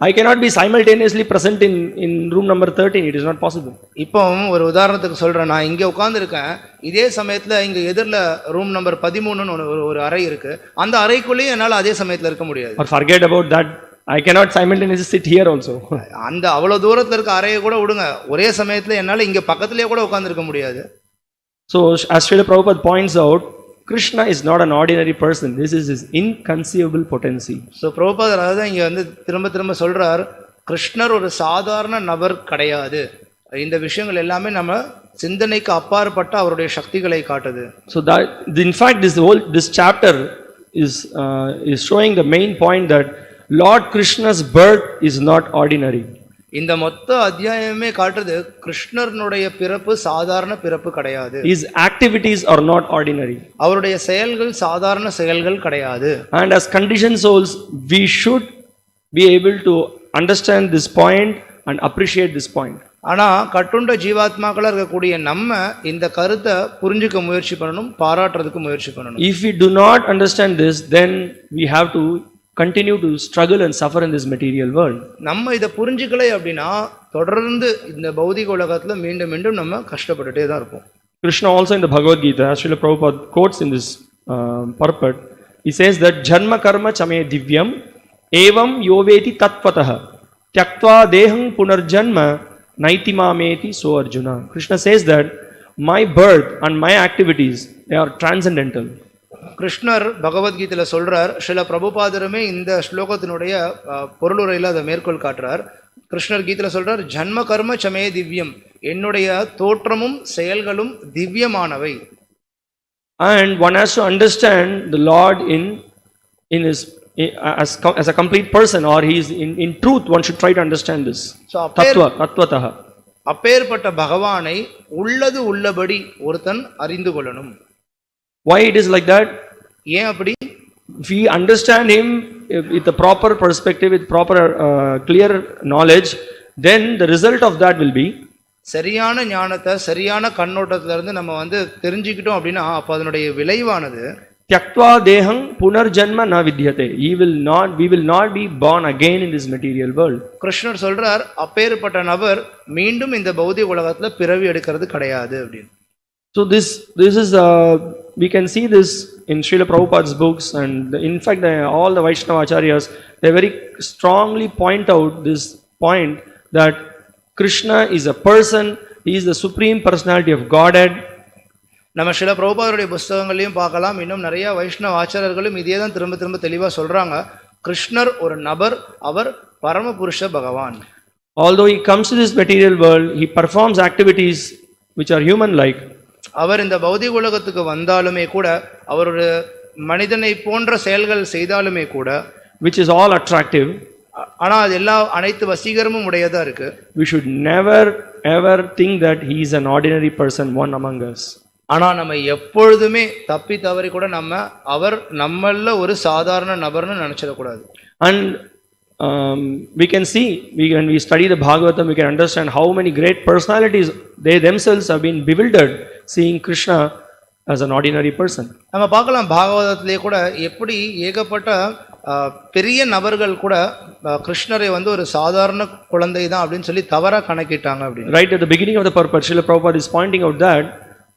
I cannot be simultaneously present in room number 13. It is not possible. இப்போ ஒரு உதாரணத்துக்கு சொல்றேன். நான் இங்க உட்கார்ந்திருக்கேன். இதே சமயத்துல இங்க எதிர்ல ரூம் நம்பர் 13 னு ஒரு அறை இருக்கு. அந்த அறைக்குள்ளே என்னால அதே சமயத்துல இருக்க முடியாது. Or forget about that. I cannot simultaneously sit here also. அந்த அவ்வளவு தூரத்துல இருக்க அறையை கூட விடுங்க. ஒரே சமயத்துல என்னால இங்க பக்கத்துலயே கூட உட்கார்ந்திருக்க முடியாது. So as Srila Prabhupada points out, Krishna is not an ordinary person. This is his inconceivable potency. So Prabhupada அதான் இங்க வந்து திரும்ப சொல்றார், கிருஷ்ணர் ஒரு சாதாரண நபர் கிடையாது. இந்த விஷயங்கள் எல்லாமே நம்ம சிந்தனைக்கு அப்பாற்பட்ட அவருடைய சக்திகளை காட்டுது. So that in fact this chapter is showing the main point that Lord Krishna's birth is not ordinary. இந்த மொத்த அத்தியாயமே காட்டுது கிருஷ்ணனுடைய பிறப்பு சாதாரண பிறப்பு கிடையாது. His activities are not ordinary. அவருடைய செயல்கள் சாதாரண செயல்கள் கிடையாது. And as conditioned souls, we should be able to understand this point and appreciate this point. ஆனா கட்டுண்ட ஜீவாத்மாக்களா இருக்கக்கூடிய நம்ம இந்த கருத்தை புரிஞ்சுக்க முயற்சி பண்ணணும், பாராட்டுறதுக்கு முயற்சி பண்ணணும். If we do not understand this, then we have to continue to struggle and suffer in this material world. நம்ம இத புரிஞ்சிக்கலை அப்படினா தொடர்ந்து இந்த பௌதிக உலகத்துல மீண்டும் நம்ம கஷ்டப்பட்டுட்டே தான் இருப்போம். Krishna also in the Bhagavad Gita, as Srila Prabhupada quotes in this purport, he says that janma karma chame divyam evam yoveti tatvatah tyaktva deham punarjanma naitimameti so Arjuna. Krishna says that my birth and my activities, they are transcendental. கிருஷ்ணர் பகவத்கீதையில சொல்றார், ஸ்ரீல பிரபுபாதருமே இந்த ஸ்லோகத்தினுடைய பொருளுரையில அதை மேற்கோள் காட்டுறார். கிருஷ்ணர் கீதையில சொல்றார், ஜன்ம கர்ம சமே திவ்யம், என்னுடைய தோற்றமும் செயல்களும் திவ்யமானவை. And one has to understand the Lord in his as a complete person, or he is in truth. One should try to understand this. So tatvatah. அப்பேற்பட்ட பகவானை உள்ளது உள்ளபடி ஒருத்தன் அறிந்து கொள்ளணும். Why it is like that? ஏன் அப்படி? If we understand him with the proper perspective, with proper clear knowledge, then the result of that will be சரியான ஞானத்தை சரியான கண்ணோட்டத்துல இருந்து நம்ம வந்து தெரிஞ்சுக்கிட்டோம் அப்படின்னா அப்ப அதனுடைய விளைவானது tyaktva deham punarjanma na vidyate. We will not be born again in this material world. கிருஷ்ணர் சொல்றார், அப்பேற்பட்ட நபர் மீண்டும் இந்த பௌதிக உலகத்துல பிறவி எடுக்கிறது கிடையாது அப்படின்னு. So this is we can see this in Srila Prabhupada's books, and in fact all the Vaishnava acharyas, they very strongly point out this point that Krishna is a person, he is the supreme personality of Godhead. நம்ம ஸ்ரீல பிரபுபாதருடைய புஸ்தகங்களையும் பார்க்கலாம், இன்னும் நிறைய வைஷ்ணவ ஆச்சாரியர்களும் இதே தான் திரும்ப தெளிவா சொல்றாங்க. கிருஷ்ணர் ஒரு நபர், அவர் பரமபுருஷ பகவான். Although he comes to this material world, he performs activities which are human like. அவர் இந்த பௌதிக உலகத்துக்கு வந்தாலுமே கூட, அவர் ஒரு மனிதனை போன்ற செயல்கள் செய்தாலுமே கூட, which is all attractive, ஆனா அது அனைத்து வசீகரமும் உடையதா இருக்கு. We should never ever think that he is an ordinary person, one among us. ஆனா நம்ம எப்பொழுதுமே தப்பி தவறி கூட அவர் நம்மள ஒரு சாதாரண நபர்னு நினைச்சிடக்கூடாது. And we can see, when we study the Bhagavatam, we can understand how many great personalities, they themselves have been bewildered seeing Krishna as an ordinary person. நம்ம பார்க்கலாம் பாகவதத்திலே கூட எப்படி ஏகப்பட்ட பெரிய நபர்கள் கூட கிருஷ்ணரை வந்து ஒரு சாதாரண குழந்தை தான் அப்படின்னு சொல்லி தவறா கணக்கிட்டாங்க அப்படி. Right at the beginning of the purport, Srila Prabhupada is pointing out that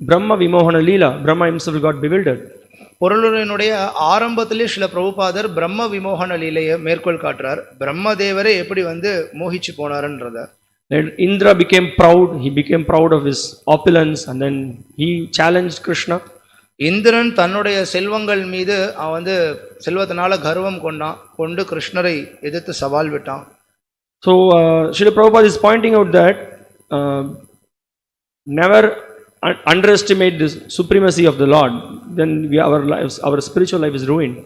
Brahma Vimohana Leela, Brahma himself got bewildered. பொருளுரையினுடைய ஆரம்பத்திலே ஸ்ரீல பிரபுபாதர் பிரம்ம விமோகன லீலையை மேற்கோள் காட்டுறார். பிரம்மதேவரே எப்படி வந்து மோகிச்சு போனாருன்றத. Indra became proud, he became proud of his opulence, and then he challenged Krishna. Indiran தன்னுடைய செல்வங்கள் மீது அவன் செல்வத்தினால கர்வம் கொண்டு கிருஷ்ணரை எதிர்த்து சவால் விட்டான். So, Srila Prabhupada is pointing out that uh, never underestimate the supremacy of the Lord. Then our spiritual life is ruined.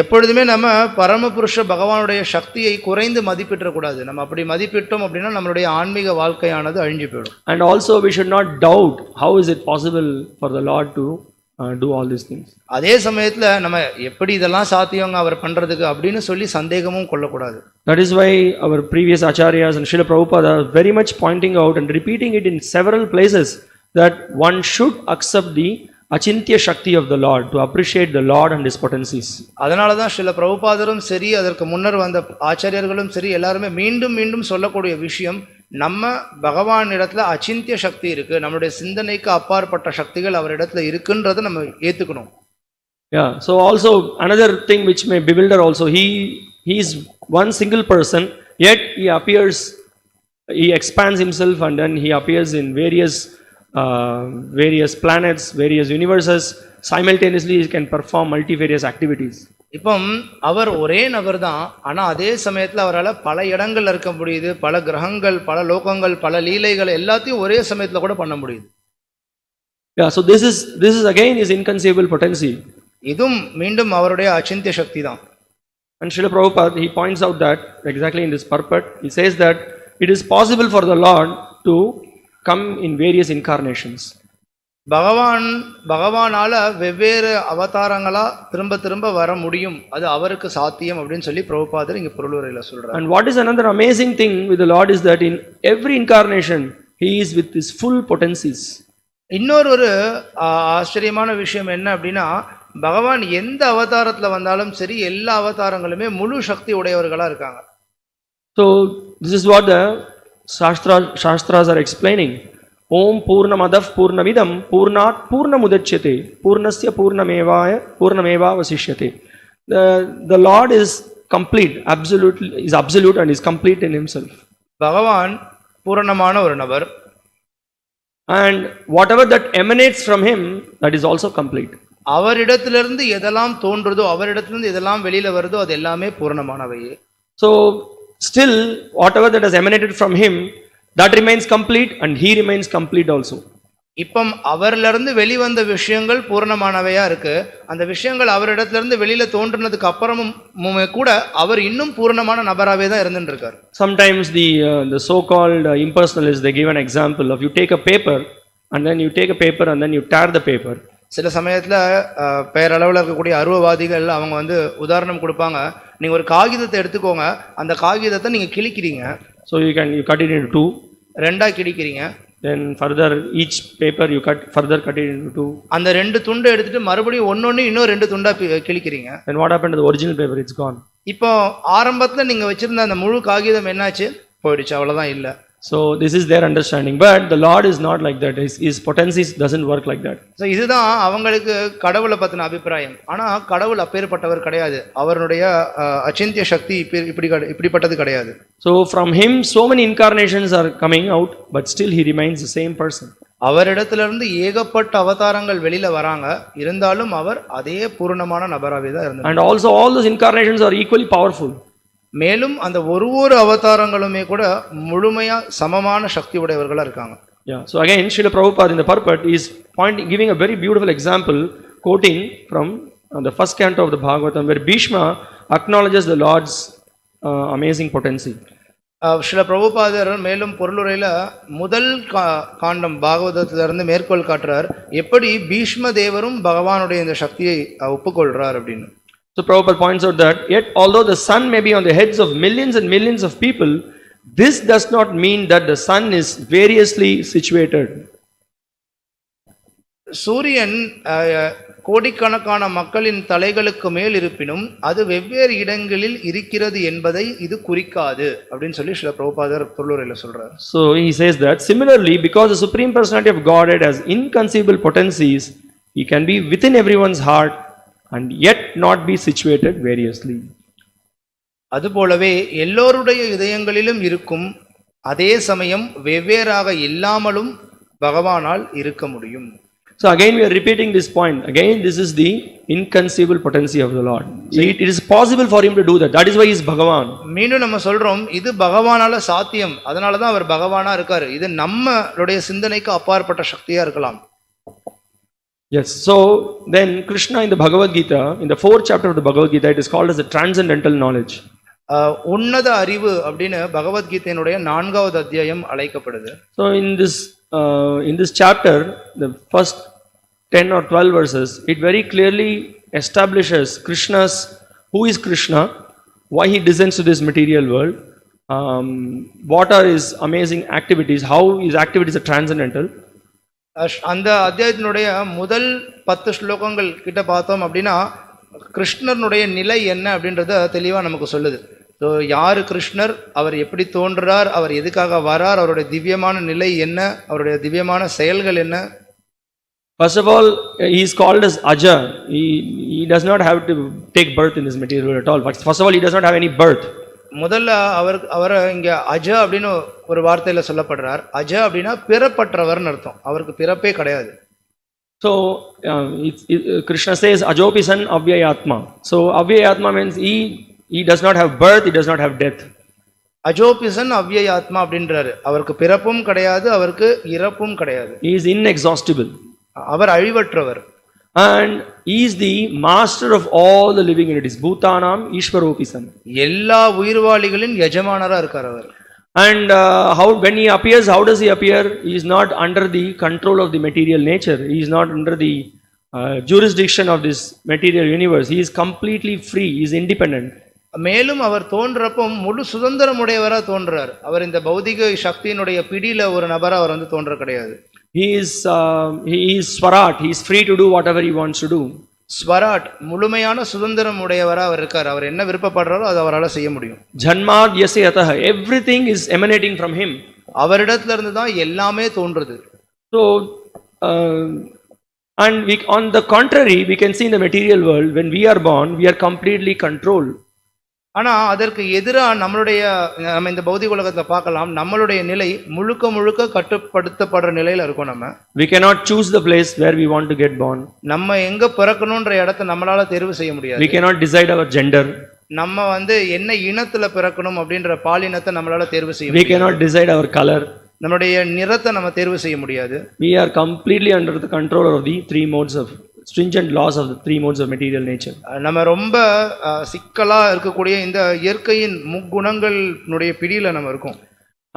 எப்பொழுதுமே நம்ம பரமபுருஷ பகவானுடைய சக்தியை குறைந்து மதிப்பிடக்கூடாது. நம்ம அப்படி மதிப்பிட்டோம் அப்படின்னா நம்மளுடைய ஆன்மீக வாழ்க்கையானது அழிஞ்சு போயிடும். And also we should not doubt how is it possible for the Lord to do all these things. அதே சமயத்துல நம்ம எப்படி இதெல்லாம் சாத்தியங்க அவர் பண்றதுக்கு அப்படின்னு சொல்லி சந்தேகமும் கொள்ளக்கூடாது. That is why our previous acharyas and Srila Prabhupada are very much pointing out and repeating it in several places that one should accept the Achintya Shakti of the Lord, to appreciate the Lord and His potencies. அதனால தான் ஸ்ரீல பிரபுபாதரும் சரி, அதற்கு முன்னர் வந்த ஆச்சாரியர்களும் சரி, எல்லாருமே மீண்டும் மீண்டும் சொல்லக்கூடிய விஷயம், நம்ம பகவான் இடத்துல அச்சிந்திய சக்தி இருக்கு, நம்மளுடைய சிந்தனைக்கு அப்பாற்பட்ட சக்திகள் அவரிடத்துல இருக்குன்றதை நம்ம ஏத்துக்கணும். Yeah, so also another thing which may bewilder also, he is one single person, yet he appears, he expands himself and then he appears in various planets, various universes. Simultaneously he can perform multifarious activities. இப்போ அவர் ஒரே நபர் தான், ஆனா அதே சமயத்துல அவரால் பல இடங்கள்ல இருக்க முடியுது, பல கிரகங்கள், பல லோகங்கள், பல லீலைகள் எல்லாத்தையும் ஒரே சமயத்துல கூட பண்ண முடியுது. Yeah, so this is again his inconceivable potency. இதுவும் மீண்டும் அவருடைய அச்சிந்திய சக்தி தான். And Srila Prabhupada, he points out that exactly in this purport, he says that it is possible for the Lord to come in various incarnations. பகவானால வெவ்வேறு அவதாரங்களா திரும்ப திரும்ப வர முடியும், அது அவருக்கு சாத்தியம் அப்படின்னு சொல்லி பிரபுபாதர் இங்க பொருளுரையில சொல்றார். And what is another amazing thing with the Lord is that in every incarnation he is with his full potencies. இன்னொரு ஆச்சரியமான விஷயம் என்ன அப்படின்னா, பகவான் எந்த அவதாரத்துல வந்தாலும் சரி, எல்லா அவதாரங்களுமே முழு சக்தி உடையவர்களா இருக்காங்க. So this is what the Shastras are explaining. Om Purnamadav Purnamidam Purnat Purnamudachyate Purnasya Purnameva Vasishyate. The Lord is complete, is absolute and is complete in himself. பகவான் பூரணமான ஒரு நபர். And whatever that emanates from him, that is also complete. அவரிடத்திலிருந்து எதெல்லாம் தோன்றுதோ, அவரிடத்திலிருந்து எதெல்லாம் வெளியில வருதோ, அது எல்லாமே பூரணமானவையே. So still whatever that has emanated from him, that remains complete and he remains complete also. இப்போ அவரிலிருந்து வெளிவந்த விஷயங்கள் பூரணமானவையா இருக்கு, அந்த விஷயங்கள் அவரிடத்திலிருந்து வெளியில தோன்றினதுக்கு அப்புறமும் கூட அவர் இன்னும் பூரணமான நபராகவே தான் இருந்துட்டு இருக்கார். Sometimes the so called impersonalists, they give an example of you take a paper and then you tear the paper. சில சமயத்துல பேரளவில் இருக்கக்கூடிய அருவவாதிகள் அவங்க உதாரணம் கொடுப்பாங்க, நீங்க ஒரு காகிதத்தை எடுத்துக்கோங்க, அந்த காகிதத்தை நீங்க கிழிக்கிறீங்க. So you cut it into two. ரெண்டா கிழிக்கிறீங்க. Then further each paper you cut it into two. அந்த ரெண்டு துண்டை எடுத்துட்டு மறுபடியும் ஒன்னொன்னு இன்னும் ரெண்டு துண்டா கிழிக்கிறீங்க. Then what happened to the original paper? It's gone. இப்போ ஆரம்பத்துல நீங்க வச்சிருந்த அந்த முழு காகிதம் என்னாச்சு? போயிடுச்சு, அவ்வளவுதான் இல்ல. So this is their understanding, but the Lord is not like that. His potencies doesn't work like that. So இதுதான் அவங்களுக்கு கடவுளை பத்தின அபிப்பிராயம். ஆனா கடவுள் அப்பேற்பட்டவர் கிடையாது, அவருடைய அச்சிந்திய சக்தி இப்படிப்பட்டது கிடையாது. So from him so many incarnations are coming out, but still he remains the same person. அவரிடத்திலிருந்து ஏகப்பட்ட அவதாரங்கள் வெளியில வராங்க, இருந்தாலும் அவர் அதே பூரணமான நபராகவே தான் இருந்தார். And also all those incarnations are equally powerful. மேலும் அந்த ஒரு அவதாரங்களுமே கூட முழுமையா சமமான சக்தி உடையவர்களா இருக்காங்க. Yeah, so again Srila Prabhupada in the purport is giving a very beautiful example, quoting from the first canto of the Bhagavatam, where Bhishma acknowledges the Lord's amazing potency. Srila பிரபுபாதர் மேலும் பொருளுரையில முதல் காண்டம் பாகவதத்திலிருந்து மேற்கோள் காட்டுறார், எப்படி பீஷ்ம தேவரும் பகவானுடைய இந்த சக்தியை ஒப்புக்கொள்றார் அப்படின்னு. So Prabhupada points out that yet although the sun may be on the heads of millions and millions of people, this does not mean that the sun is variously situated. சூரியன் கோடிக்கணக்கான மக்களின் தலைகளுக்கு மேல் இருப்பினும் அது வெவ்வேறு இடங்களில் இருக்கிறது என்பதை இது குறிக்காது அப்படின்னு சொல்லி ஸ்ரீல பிரபுபாதர் பொருளுரையில சொல்றார். So he says that similarly, because the supreme personality of Godhead has inconceivable potencies, he can be within everyone's heart and yet not be situated variously. அதுபோலவே எல்லோருடைய இதயங்களிலும் இருக்கும், அதே சமயம் வெவ்வேறாக இல்லாமலும் பகவானால் இருக்க முடியும். So again we are repeating this point. Again this is the inconceivable potency of the Lord. It is possible for him to do that. That is why he is Bhagavan. மீண்டும் நம்ம சொல்றோம் இது பகவானால சாத்தியம், அதனால தான் அவர் பகவானா இருக்காரு. இது நம்மளுடைய சிந்தனைக்கு அப்பாற்பட்ட சக்தியா இருக்கலாம். Yes, so then Krishna in the Bhagavad Gita, in the 4th chapter of the Bhagavad Gita, it is called as the transcendental knowledge. உன்னத அறிவு அப்படின்னு பகவத்கீதையினுடைய 4வது அத்தியாயம் அழைக்கப்படுது. So in this chapter, the first 10 or 12 verses, it very clearly establishes who is Krishna, why he descends to this material world, what are his amazing activities, how his activities are transcendental. அந்த அத்தியாயத்தினுடைய முதல் 10 ஸ்லோகங்கள் கிட்ட பார்த்தோம் அப்படின்னா கிருஷ்ணனுடைய நிலை என்ன அப்படின்றத தெளிவாக நமக்கு சொல்லுது. ஸோ யார் கிருஷ்ணர், அவர் எப்படி தோன்றுறார், அவர் எதுக்காக வரார், அவருடைய திவ்யமான நிலை என்ன, அவருடைய திவ்யமான செயல்கள் என்ன. First of all, he is called as Aja. He does not have to take birth in this material world at all. First of all, he does not have any birth. முதல்ல அவரை இங்க அஜ அப்படின்னு ஒரு வார்த்தையில சொல்லப்படுறார். அஜ அப்படின்னா பிறப்பற்றவர்னு அர்த்தம். அவருக்கு பிறப்பே கிடையாது. So Krishna says Ajopi san Avyayatma. So Avyayatma means he does not have birth, he does not have death. அஜோபிசன் அவ்யயாத்மா அப்படின்றாரு. அவருக்கு பிறப்பும் கிடையாது, அவருக்கு இறப்பும் கிடையாது. He is inexhaustible. Our அழிவற்றவர். And he is the master of all the living entities. Bhutanam Ishvaropi san. எல்லா உயிர்வாளிகளின் எஜமானரா இருக்கார் அவர். And when he appears, how does he appear? He is not under the control of the material nature. He is not under the jurisdiction of this material universe. He is completely free. He is independent. மேலும் அவர் தோன்றப்போ முழு சுதந்திரமுடையவரா தோன்றார். அவர் இந்த பௌதிக சக்தியினுடைய பிடியில ஒரு நபரா அவர் வந்து தோன்ற கிடையாது. He is Swarat. He is free to do whatever he wants to do. ஸ்வராட், முழுமையான சுதந்திரம் உடையவரா அவர் இருக்கார். அவர் என்ன விருப்பப்படுறாரோ அது அவரால் செய்ய முடியும். Janmad yasayatah, everything is emanating from him. அவரிடத்துல இருந்து தான் எல்லாமே தோன்றுது. So and on the contrary, we can see in the material world, when we are born, we are completely controlled. ஆனா அதற்கு எதிராக நம்ம இந்த பௌதிக உலகத்துல பார்க்கலாம், நம்மளுடைய நிலை முழுக்க கட்டுப்படுத்தப்படுற நிலையில இருக்கும். நம்ம we cannot choose the place where we want to get born. நம்ம எங்க பிறக்கணும்ன்ற இடத்தை நம்மளால தேர்வு செய்ய முடியாது. We cannot decide our gender. நம்ம வந்து என்ன இனத்துல பிறக்கணும் அப்படின்ற பாலினத்தை நம்மளால தேர்வு செய்ய முடியாது. We cannot decide our color. நம்மளுடைய நிறத்தை நம்ம தேர்வு செய்ய முடியாது. We are completely under the control of the three modes of stringent laws of the three modes of material nature. நம்ம ரொம்ப சிக்கலா இருக்கக்கூடிய இந்த இயற்கையின் முக்குணங்களுடைய பிடியில நம்ம இருக்கோம்.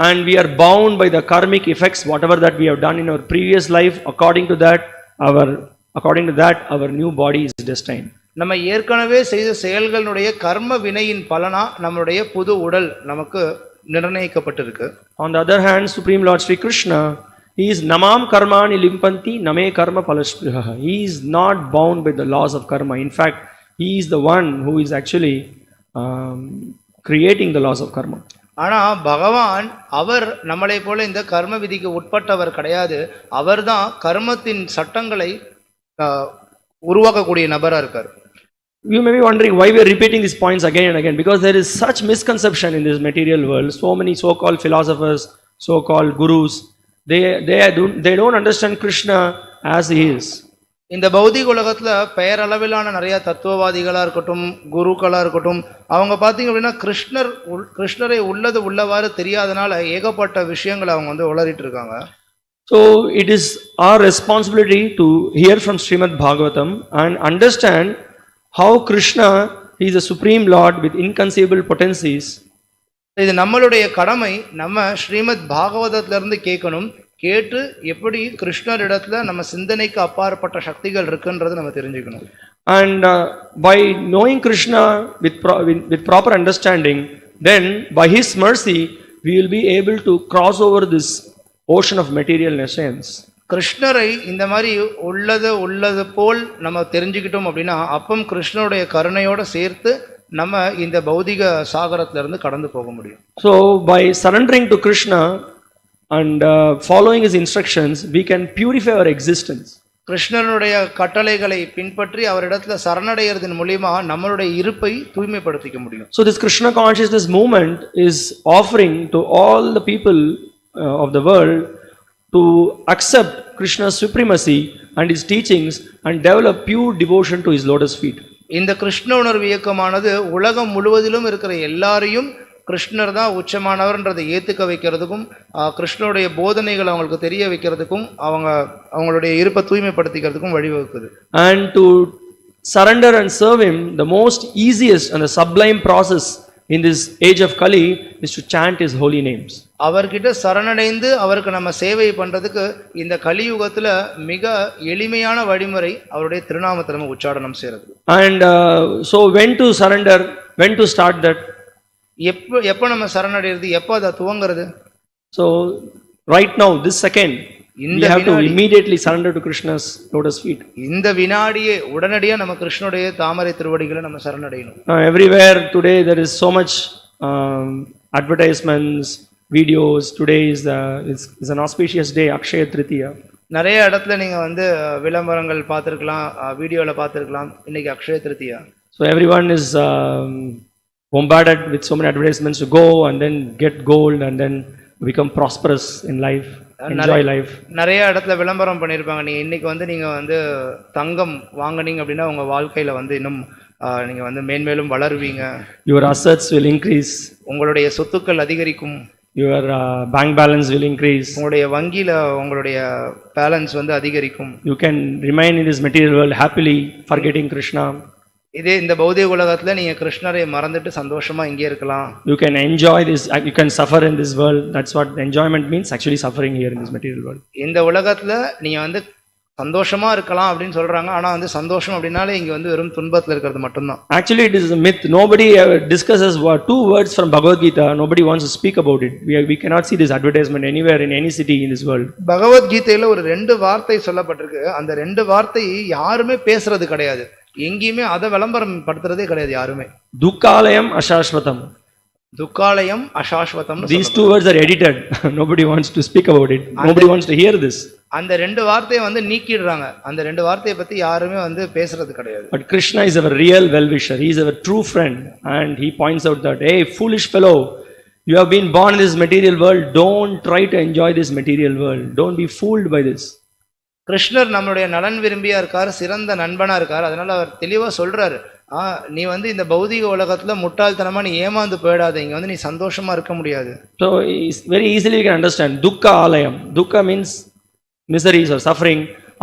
And we are bound by the karmic effects, whatever that we have done in our previous life. According to that our new body is destined. நம்ம ஏற்கனவே செய்த செயல்களுடைய கர்ம வினையின் பலனா நம்மளுடைய புது உடல் நமக்கு நிர்ணயிக்கப்பட்டிருக்கு. On the other hand, Supreme Lord Sri Krishna, he is namam karmani limpanti name karma palashpriha. He is not bound by the laws of karma. In fact, he is the one who is actually creating the laws of karma. ஆனா பகவான் அவர் நம்மளை போல இந்த கர்ம விதிக்கு உட்பட்டவர் கிடையாது. அவர்தான் கர்மத்தின் சட்டங்களை உருவாக்கக்கூடிய நபரா இருக்கார். You may be wondering why we are repeating these points again and again, because there is such misconception in this material world. So many so-called philosophers, so-called gurus, they don't understand Krishna as he is. இந்த பௌதிக உலகத்துல பெயரளவிலான நிறைய தத்துவவாதிகளா இருக்கட்டும், குருக்களா இருக்கட்டும், அவங்க பார்த்தீங்க அப்படின்னா கிருஷ்ணரை உள்ளவாறு தெரியாதனால ஏகப்பட்ட விஷயங்களை அவங்க வந்து உளறிட்டு இருக்காங்க. So it is our responsibility to hear from Srimad Bhagavatam and understand how Krishna, he is a supreme Lord with inconceivable potencies. இது நம்மளுடைய கடமை. நம்ம ஸ்ரீமத் பாகவதத்துல இருந்து கேட்கணும். கேட்டு எப்படி கிருஷ்ணரிடத்துல நம்ம சிந்தனைக்கு அப்பாற்பட்ட சக்திகள் இருக்குன்றது நம்ம தெரிஞ்சுக்கணும். And by knowing Krishna with proper understanding, then by his mercy we will be able to cross over this ocean of material essence. கிருஷ்ணரை இந்த மாதிரி உள்ளது போல் நம்ம தெரிஞ்சுக்கிட்டோம் அப்படின்னா அப்போ கிருஷ்ணனுடைய கருணையோட சேர்த்து நம்ம இந்த பௌதிக சாகரத்துல இருந்து கடந்து போக முடியும். So by surrendering to Krishna and following his instructions, we can purify our existence. கிருஷ்ணனுடைய கட்டளைகளை பின்பற்றி அவரிடத்துல சரணடைகிறதன் மூலமா நம்மளுடைய இருப்பை தூய்மைப்படுத்திக்க முடியும். So this Krishna consciousness movement is offering to all the people of the world to accept Krishna's supremacy and his teachings and develop pure devotion to his lotus feet. இந்த கிருஷ்ண உணர்வு இயக்கமானது உலகம் முழுவதிலும் இருக்கிற எல்லாரையும் கிருஷ்ணர் தான் உச்சமானவர்ன்றதை ஏற்றுக்க வைக்கிறதுக்கும் கிருஷ்ணனுடைய போதனைகள் அவங்களுக்கு தெரிய வைக்கிறதுக்கும் அவங்களுடைய இருப்பை தூய்மைப்படுத்திக்கிறதுக்கும் வழிவகுக்குது. And to surrender and serve him, the most easiest and the sublime process in this age of Kali is to chant his holy names. அவர்கிட்ட சரணடைந்து அவருக்கு நம்ம சேவை பண்றதுக்கு இந்த கலியுகத்துல மிக எளிமையான வழிமுறை அவருடைய திருநாமத்தை நம்ம உச்சாரணம் செய்யறது. And so when to surrender, when to start that? எப்போ நம்ம சரணடைறது, எப்போ அதை துவங்கிறது? So right now, this second, we have to immediately surrender to Krishna's lotus feet. இந்த வினாடியே உடனடியா நம்ம கிருஷ்ணனுடைய தாமரை திருவடிகளை நம்ம சரணடையணும். Everywhere today there is so much advertisements, videos. Today is an auspicious day, Akshaya Tritiya. நிறைய இடத்துல நீங்க விளம்பரங்கள் பார்த்துருக்கலாம், வீடியோவில் பார்த்துருக்கலாம். இன்னைக்கு அக்ஷய திருத்தியா. So everyone is bombarded with so many advertisements to go and then get gold and then become prosperous in life, enjoy life. நிறைய இடத்துல விளம்பரம் பண்ணியிருப்பாங்க. நீங்க இன்னைக்கு நீங்க தங்கம் வாங்குனீங்க அப்படின்னா உங்க வாழ்க்கையில இன்னும் நீங்க மேன்மேலும் வளருவீங்க. Your assets will increase. உங்களுடைய சொத்துக்கள் அதிகரிக்கும். Your bank balance will increase. உங்களுடைய வங்கியில உங்களுடைய பேலன்ஸ் அதிகரிக்கும். You can remain in this material world happily, forgetting Krishna. இதே இந்த பௌதிக உலகத்துல நீங்க கிருஷ்ணரை மறந்துட்டு சந்தோஷமா இங்கே இருக்கலாம். You can enjoy this, you can suffer in this world. That's what enjoyment means, actually suffering here in this material world. இந்த உலகத்துல நீங்க சந்தோஷமா இருக்கலாம் அப்படின்னு சொல்றாங்க. ஆனா சந்தோஷம் அப்படினாலே இங்க வெறும் துன்பத்துல இருக்கிறது மட்டும்தான். Actually it is a myth. Nobody ever discusses two words from Bhagavad Gita. Nobody wants to speak about it. We cannot see this advertisement anywhere in any city in this world. பகவத் கீதையில ஒரு 2 வார்த்தை சொல்லப்பட்டிருக்கு. அந்த 2 வார்த்தை யாருமே பேசுறது கிடையாது. எங்கேயுமே அதை விளம்பரம் படுத்துறதே கிடையாது யாருமே. துக்காலயம் அசாஸ்வதம். துக்காலயம் அசாஸ்வதம். These 2 words are edited. Nobody wants to speak about it. Nobody wants to hear this. அந்த 2 வார்த்தையை நீக்கிடுறாங்க. அந்த 2 வார்த்தையை பத்தி யாருமே பேசுறது கிடையாது. But Krishna is our real well-wisher. He is our true friend and he points out that, hey foolish fellow, you have been born in this material world. Don't try to enjoy this material world. Don't be fooled by this. கிருஷ்ணர் நம்மளுடைய நலன் விரும்பியா இருக்கார், சிறந்த நண்பனா இருக்கார். அதனால அவர் தெளிவா சொல்றாரு, நீ இந்த பௌதிக உலகத்துல முட்டாள்தனமா நீ ஏமாந்து போயிடாத, இங்க நீ சந்தோஷமா இருக்க முடியாது. So very easily you can understand. Dukkha alayam. Dukkha means miseries or suffering.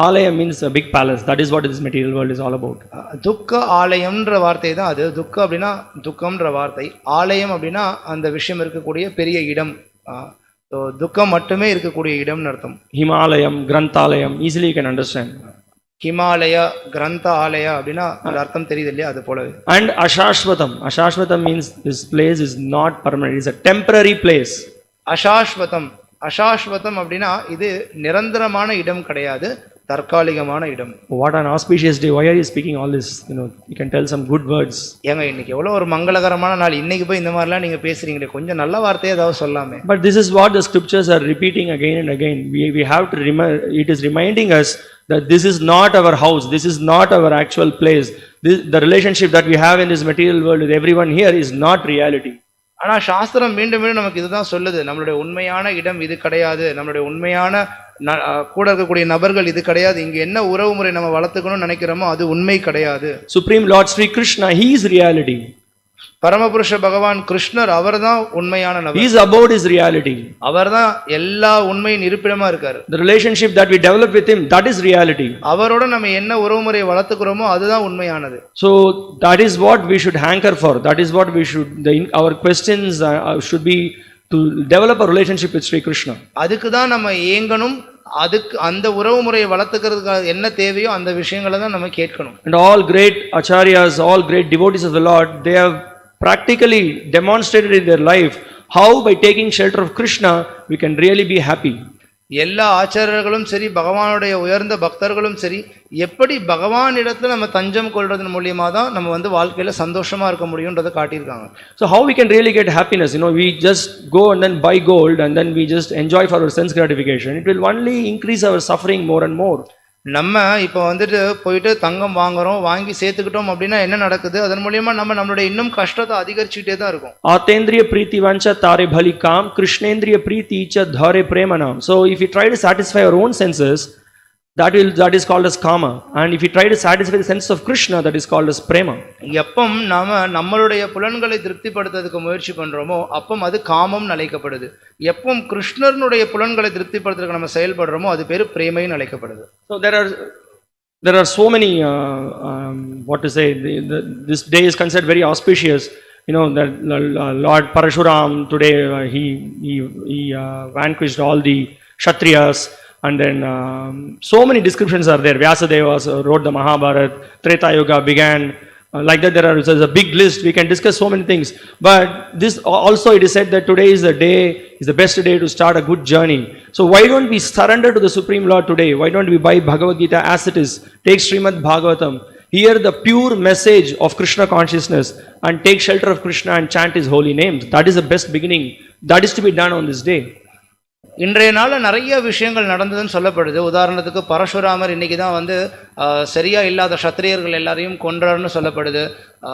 Alayam means a big palace. That is what this material world is all about. துக்க ஆலயம்ன்ற வார்த்தை தான் அது. துக்க அப்படின்னா துக்கம்ன்ற வார்த்தை, ஆலயம் அப்படின்னா அந்த விஷயம் இருக்கக்கூடிய பெரிய இடம். துக்கம் மட்டுமே இருக்கக்கூடிய இடம்னு அர்த்தம். Himalayam, Granthalayam, easily you can understand. Himalaya, கிரந்த ஆலயா அப்படின்னா அந்த அர்த்தம் தெரியுது இல்லையா, அது போல. And Ashashvatam. Ashashvatam means this place is not permanent. It is a temporary place. அசாஸ்வதம். அசாஸ்வதம் அப்படின்னா இது நிரந்தரமான இடம் கிடையாது, தற்காலிகமான இடம். What an auspicious day. Why are you speaking all this? You can tell some good words. ஏங்க இன்னைக்கு எவ்வளவு ஒரு மங்களகரமான நாள், இன்னைக்கு போய் இந்த மாதிரிலாம் நீங்க பேசுறீங்களே, கொஞ்சம் நல்ல வார்த்தையே ஏதாவது சொல்லாமே. But this is what the scriptures are repeating again and again. We have to it is reminding us that this is not our house, this is not our actual place. The relationship that we have in this material world with everyone here is not reality. ஆனா சாஸ்திரம் மீண்டும் மீண்டும் நமக்கு இதுதான் சொல்லுது, நம்மளுடைய உண்மையான இடம் இது கிடையாது, நம்மளுடைய உண்மையான கூட இருக்கக்கூடிய நபர்கள் இது கிடையாது, இங்க என்ன உறவு முறை நம்ம வளர்த்துக்கணும்னு நினைக்கிறோமோ அது உண்மை கிடையாது. Supreme Lord Sri Krishna, he is reality. பரமபுருஷ பகவான் கிருஷ்ணர் அவர்தான் உண்மையான நபர். He is about his reality. அவர்தான் எல்லா உண்மையின் இருப்பிடமா இருக்காரு. The relationship that we develop with him, that is reality. அவரோட நம்ம என்ன உறவுமுறையை வளர்த்துக்கிறோமோ அதுதான் உண்மையானது. So that is what we should hanker for. That is what we should our questions should be to develop a relationship with Sri Krishna. அதுக்கு தான் நம்ம ஏங்கணும். அதுக்கு அந்த உறவு முறையை வளர்த்துக்கிறதுக்கு என்ன தேவையோ அந்த விஷயங்களை தான் நம்ம கேட்கணும். And all great acharyas, all great devotees of the Lord, they have practically demonstrated in their life how by taking shelter of Krishna we can really be happy. எல்லா ஆச்சாரியர்களும் சரி, பகவானுடைய உயர்ந்த பக்தர்களும் சரி, எப்படி பகவான் இடத்துல நம்ம தஞ்சம் கொள்றதன் மூலியமா தான் நம்ம வாழ்க்கையில சந்தோஷமா இருக்க முடியும்ன்றதை காட்டியிருக்காங்க. So how we can really get happiness? We just go and then buy gold and then we just enjoy for our sense gratification. It will only increase our suffering more and more. நம்ம இப்போ போயிட்டு தங்கம் வாங்குறோம், வாங்கி சேர்த்துக்கிட்டோம் அப்படின்னா என்ன நடக்குது? அதன் மூலியமா நம்மளுடைய இன்னும் கஷ்டத்தை அதிகரிச்சுட்டே தான் இருக்கும். Atendriya preeti vancha tare bhali kam, krishnendriya preeti cha dhare premanam. So if we try to satisfy our own senses, that is called as kama, and if you try to satisfy the sense of Krishna, that is called as prema. எப்பம் நாம நம்மளுடைய புலன்களை திருப்திப்படுத்துறதுக்கு முயற்சி பண்றோமோ அப்பம் அது காமம் அழைக்கப்படுது. எப்பம் கிருஷ்ணனுடைய புலன்களை திருப்திப்படுத்துறதுக்கு நம்ம செயல்படுறோமோ அது பேரு பிரேமைன்னு அழைக்கப்படுது. So there are so many what to say, this day is considered very auspicious. You know that Lord Parashuram today he vanquished all the Kshatriyas, and then so many descriptions are there. Vyasadeva wrote the Mahabharata, Treta Yuga began, like that there's a big list. We can discuss so many things, but this also it is said that today is the day, is the best day to start a good journey. So why don't we surrender to the Supreme Lord today? Why don't we buy Bhagavad Gita as it is, take Srimad Bhagavatam, hear the pure message of Krishna consciousness, and take shelter of Krishna and chant his holy names? That is the best beginning. That is to be done on this day. இன்றைய நாள்ல நிறைய விஷயங்கள் நடந்ததுன்னு சொல்லப்படுது. உதாரணத்துக்கு பரசுராமர் இன்னைக்கு தான் வந்து சரியா இல்லாத சத்திரியர்கள் எல்லாரையும் கொன்றார்னு சொல்லப்படுது.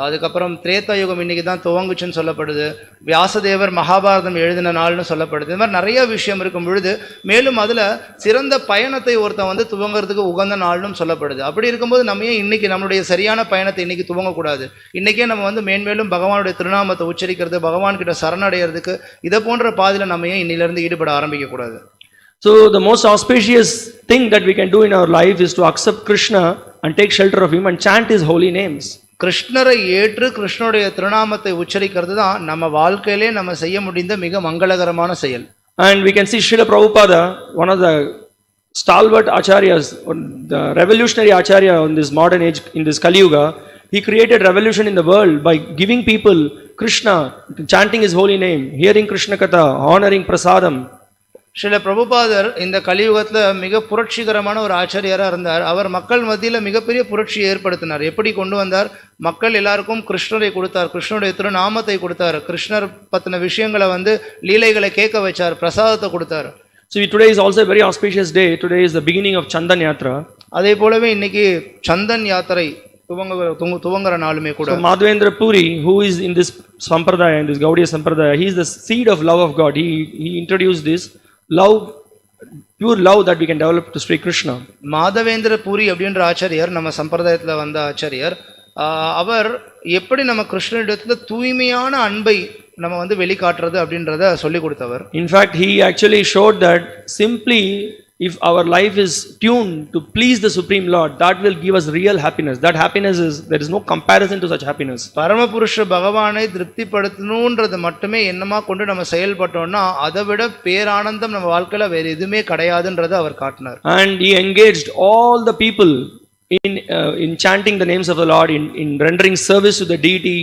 அதுக்கப்புறம் திரேதா யுகம் இன்னைக்கு தான் துவங்குச்சுன்னு சொல்லப்படுது. வியாசதேவர் மகாபாரதம் எழுதின நாள்னு சொல்லப்படுது. இது மாதிரி நிறைய விஷயம் இருக்கும் பொழுது மேலும் அதுல சிறந்த பயணத்தை ஒருத்தன் வந்து துவங்கிறதுக்கு உகந்த நாள்னு சொல்லப்படுது. அப்படி இருக்கும்போது நம்ம ஏன் இன்னைக்கு நம்மளுடைய சரியான பயணத்தை இன்னைக்கு துவங்கக்கூடாது? இன்னைக்கே நம்ம வந்து மேன்மேலும் பகவானுடைய திருநாமத்தை உச்சரிக்கிறது, பகவான் கிட்ட சரணடைகிறதுக்கு இதை போன்ற பாதையில நம்ம ஏன் இன்னிலிருந்து ஈடுபட ஆரம்பிக்க கூடாது? So the most auspicious thing that we can do in our life is to accept Krishna and take shelter of him and chant his holy names. கிருஷ்ணரை ஏற்று கிருஷ்ணனுடைய திருநாமத்தை உச்சரிக்கிறது தான் நம்ம வாழ்க்கையிலே நம்ம செய்ய முடிந்த மிக மங்களகரமான செயல். And we can see Srila Prabhupada, one of the stalwart acharyas, the revolutionary acharya in this modern age, in this Kali Yuga. He created revolution in the world by giving people Krishna, chanting his holy name, hearing Krishna Katha, honoring prasadam. Srila பிரபுபாதர் இந்த கலியுகத்தில் மிக புரட்சிகரமான ஒரு ஆச்சாரியராக இருந்தார். அவர் மக்கள் மத்தியில் மிகப்பெரிய புரட்சியை ஏற்படுத்தினார். எப்படி கொண்டு வந்தார்? மக்கள் எல்லாருக்கும் கிருஷ்ணரை கொடுத்தார், கிருஷ்ணருடைய திருநாமத்தை கொடுத்தார், கிருஷ்ணர் பற்றின விஷயங்களை வந்து லீலைகளை கேட்க வச்சார், பிரசாதத்தை கொடுத்தார். So today is also a very auspicious day. Today is the beginning of Chandan Yatra. அதே போலவே இன்னைக்கு சந்தன் யாத்திரை துவங்குற நாளுமே கூட. So Madhavendra Puri, who is in this sampradaya, in this Gaudiya sampradaya, he is the seed of love of God. He introduced this love, pure love that we can develop to Sri Krishna. Madhavendra puri அப்படின்ற ஆச்சாரியர் நம்ம சம்பிரதாயத்தில் வந்த ஆச்சாரியர். அவர் எப்படி நம்ம கிருஷ்ணனிடத்தில் தூய்மையான அன்பை நம்ம வந்து வெளிக்காட்டுறது அப்படின்றத சொல்லி கொடுத்தவர். In fact, he actually showed that simply if our life is tuned to please the Supreme Lord, that will give us real happiness. That happiness is, there is no comparison to such happiness. பரமபுருஷ பகவானை திருப்திப்படுத்தணும்ன்றது மட்டுமே எண்ணமா கொண்டு நம்ம செயல்பட்டோம்னா அதை விட பேரானந்தம் நம்ம வாழ்க்கையில வேற எதுவுமே கிடையாதுன்றதை அவர் காட்டினார். And he engaged all the people in chanting the names of the Lord, in rendering service to the deity,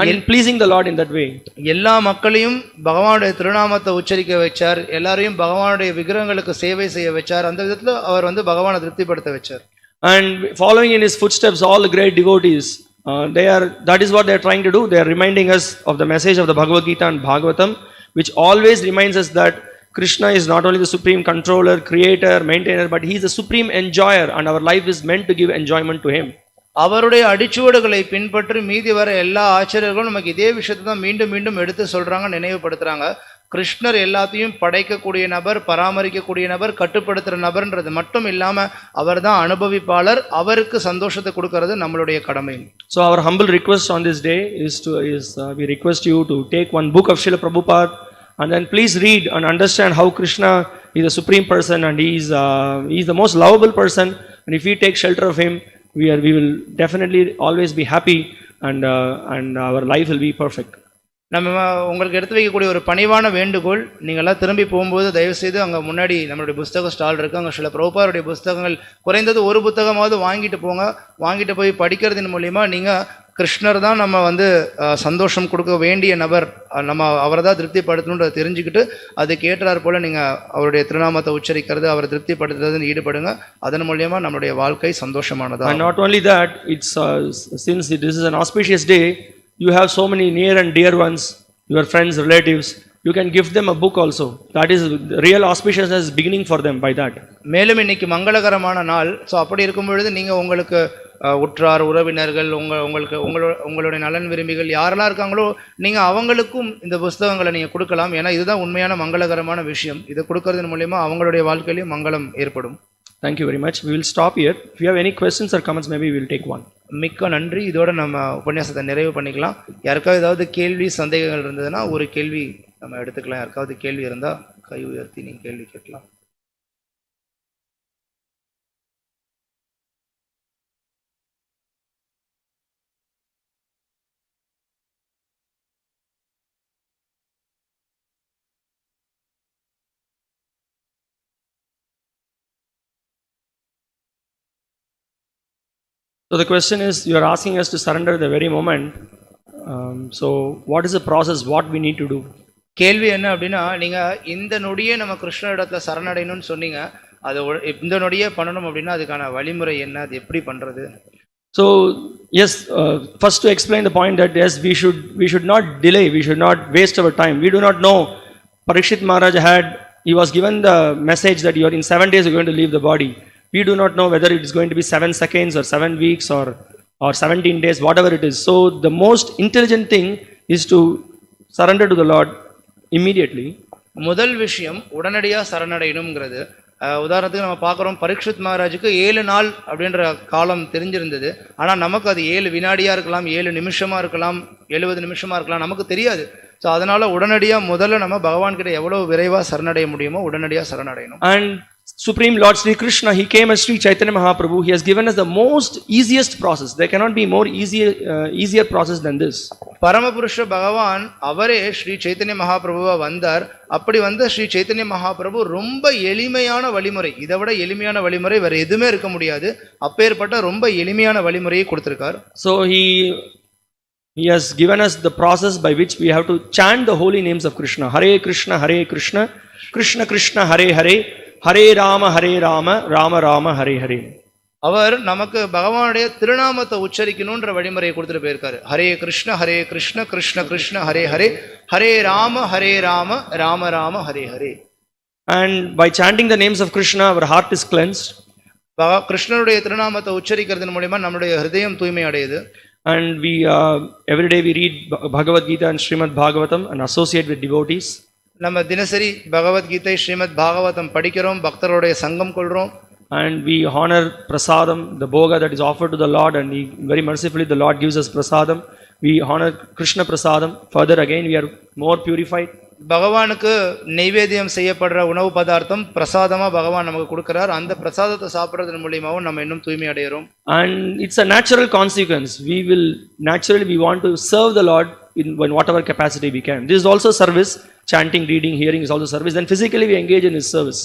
and in pleasing the Lord in that way. எல்லா மக்களையும் பகவானுடைய திருநாமத்தை உச்சரிக்க வச்சார், எல்லாரையும் பகவானுடைய விக்கிரகங்களுக்கு சேவை செய்ய வச்சார். அந்த விதத்துல அவர் வந்து பகவானை திருப்திப்படுத்த வச்சார். And following in his footsteps all the great devotees, that is what they are trying to do. They are reminding us of the message of the Bhagavad Gita and Bhagavatam, which always reminds us that Krishna is not only the supreme controller, creator, maintainer, but he is the supreme enjoyer, and our life is meant to give enjoyment to him. அவருடைய அடிச்சுவடுகளை பின்பற்றி மீதி வர எல்லா ஆச்சரியர்களும் நமக்கு இதே விஷயத்தை தான் மீண்டும் மீண்டும் எடுத்து சொல்றாங்க, நினைவுபடுத்துறாங்க. கிருஷ்ணர் எல்லாத்தையும் படைக்கக்கூடிய நபர், பராமரிக்கக்கூடிய நபர், கட்டுப்படுத்துகிற நபர்ன்றது மட்டும் இல்லாம அவர் தான் அனுபவிப்பாளர். அவருக்கு சந்தோஷத்தை கொடுக்கறது நம்மளுடைய கடமை. So our humble request on this day is we request you to take one book of Srila Prabhupada and then please read and understand how Krishna is the supreme person and he is the most lovable person, and if we take shelter of him, we will definitely always be happy, and our life will be perfect. நம்ம உங்களுக்கு எடுத்து வைக்கக்கூடிய ஒரு பணிவான வேண்டுகோள், நீங்கள்லாம் திரும்பி போகும்போது தயவுசெய்து அங்கே முன்னாடி நம்மளுடைய புஸ்தக ஸ்டால் இருக்குது, அங்கே சில பிரபுபாதருடைய புஸ்தகங்கள் குறைந்தது ஒரு புத்தகமாவது வாங்கிட்டு போங்க. வாங்கிட்டு போய் படிக்கிறதின் மூலிமா நீங்கள் கிருஷ்ணர் தான் நம்ம வந்து சந்தோஷம் கொடுக்க வேண்டிய நபர், நம்ம அவரை தான் திருப்திப்படுத்தணுன்றதை தெரிஞ்சுக்கிட்டு அதுக்கு ஏற்றார் போல் நீங்கள் அவருடைய திருநாமத்தை உச்சரிக்கிறது, அவரை திருப்திப்படுத்துறதுன்னு ஈடுபடுங்க. அதன் மூலியமா நம்மளுடைய வாழ்க்கை சந்தோஷமானதா. And not only that, it's since this is an auspicious day, you have so many near and dear ones, your friends, relatives, you can give them a book also. That is the real auspiciousness is beginning for them by that. மேலும் இன்னைக்கு மங்களகரமான நாள். ஸோ அப்படி இருக்கும் பொழுது நீங்கள் உங்களுக்கு உற்றார் உறவினர்கள், உங்களுடைய நலன் விரும்பிகள் யாரெல்லாம் இருக்காங்களோ நீங்கள் அவங்களுக்கும் இந்த புஸ்தகங்களை நீங்கள் கொடுக்கலாம். ஏன்னா இதுதான் உண்மையான மங்களகரமான விஷயம். இதை கொடுக்கறதன் மூலிமா அவங்களுடைய வாழ்க்கையிலையும் மங்களம் ஏற்படும். Thank you very much. We will stop here. If you have any questions or comments, maybe we will take one. மிக்க நன்றி. இதோட நம்ம உபன்யாசத்தை நிறைவு பண்ணிக்கலாம். யாருக்காவது ஏதாவது கேள்வி சந்தேகங்கள் இருந்ததுன்னா ஒரு கேள்வி நம்ம எடுத்துக்கலாம். யாருக்காவது கேள்வி இருந்தால் கை உயர்த்தி நீங்கள் கேள்வி கேட்கலாம். So the question is, you are asking us to surrender the very moment. So what is the process? What we need to do? கேள்வி என்ன அப்படின்னா, நீங்கள் இந்த நொடியே நம்ம கிருஷ்ணரிடத்துல சரணடையணும்னு சொன்னீங்க. அதை இந்த நொடியே பண்ணணும் அப்படின்னா அதுக்கான வழிமுறை என்ன, அது எப்படி பண்ணுறது? So yes, first to explain the point that yes, we should not delay, we should not waste our time. We do not know. Parikshit Maharaj he was given the message that you are in 7 days you're going to leave the body. We do not know whether it is going to be 7 seconds or 7 weeks or 17 days, whatever it is. So the most intelligent thing is to surrender to the Lord immediately. முதல் விஷயம் உடனடியாக சரணடையணுங்கிறது. உதாரணத்துக்கு நம்ம பார்க்குறோம், பரீட்சித் மகாராஜுக்கு 7 நாள் அப்படின்ற காலம் தெரிஞ்சிருந்தது. ஆனால் நமக்கு அது 7 வினாடியாக இருக்கலாம், 7 நிமிஷமாக இருக்கலாம், 70 நிமிஷமாக இருக்கலாம், நமக்கு தெரியாது. ஸோ அதனால் உடனடியாக முதல்ல நம்ம பகவான்கிட்ட எவ்வளோ விரைவாக சரணடைய முடியுமோ உடனடியாக சரணடையணும். And Supreme Lord Sri Krishna, he came as Sri Chaitanya Mahaprabhu. He has given us the most easiest process. There cannot be more easier process than this. பரமபுருஷ பகவான் அவரே ஸ்ரீ சைத்தன்ய மகாபிரபுவா வந்தார். அப்படி வந்த ஸ்ரீ சைத்தன்ய மகாபிரபு ரொம்ப எளிமையான வழிமுறை, இதை விட எளிமையான வழிமுறை வேற எதுவுமே இருக்க முடியாது. அப்பேற்பட்ட ரொம்ப எளிமையான வழிமுறையை கொடுத்திருக்கார். So he has given us the process by which we have to chant the holy names of Krishna. Hare Krishna, Hare Krishna, Krishna Krishna, Hare Hare, Hare Rama, Hare Rama, Rama Rama, Hare Hare. அவர் நமக்கு பகவானுடைய திருநாமத்தை உச்சரிக்கணுன்ற வழிமுறையை கொடுத்துட்டு போயிருக்காரு. Hare Krishna, Hare Krishna, Krishna Krishna, Hare Hare, Hare Rama, Hare Rama, Rama Rama, Hare Hare. And by chanting the names of Krishna, our heart is cleansed. கிருஷ்ணனுடைய திருநாமத்தை உச்சரிக்கிறதன் மூலமா நம்முடைய ஹிருதயம் தூய்மை அடையுது. And we every day we read Bhagavad Gita and Srimad Bhagavatam and associate with devotees. நம்ம தினசரி பகவத்கீதை, ஸ்ரீமத் பாகவதம் படிக்கிறோம், பக்தருடைய சங்கம் கொள்றோம். And we honor prasadam, the bhoga that is offered to the Lord, and very mercifully the Lord gives us prasadam. We honor Krishna prasadam. Further again we are more purified. பகவானுக்கு நைவேத்தியம் செய்யப்படுற உணவு பதார்த்தம் பிரசாதமா பகவான் நமக்கு கொடுக்கிறார். அந்த பிரசாதத்தை சாப்பிட்றதன் மூலியமாவும் நம்ம இன்னும் தூய்மை அடைகிறோம். And it's a natural consequence. We want to serve the Lord in whatever capacity we can. This is also service. Chanting, reading, hearing is also service. Then physically we engage in His service.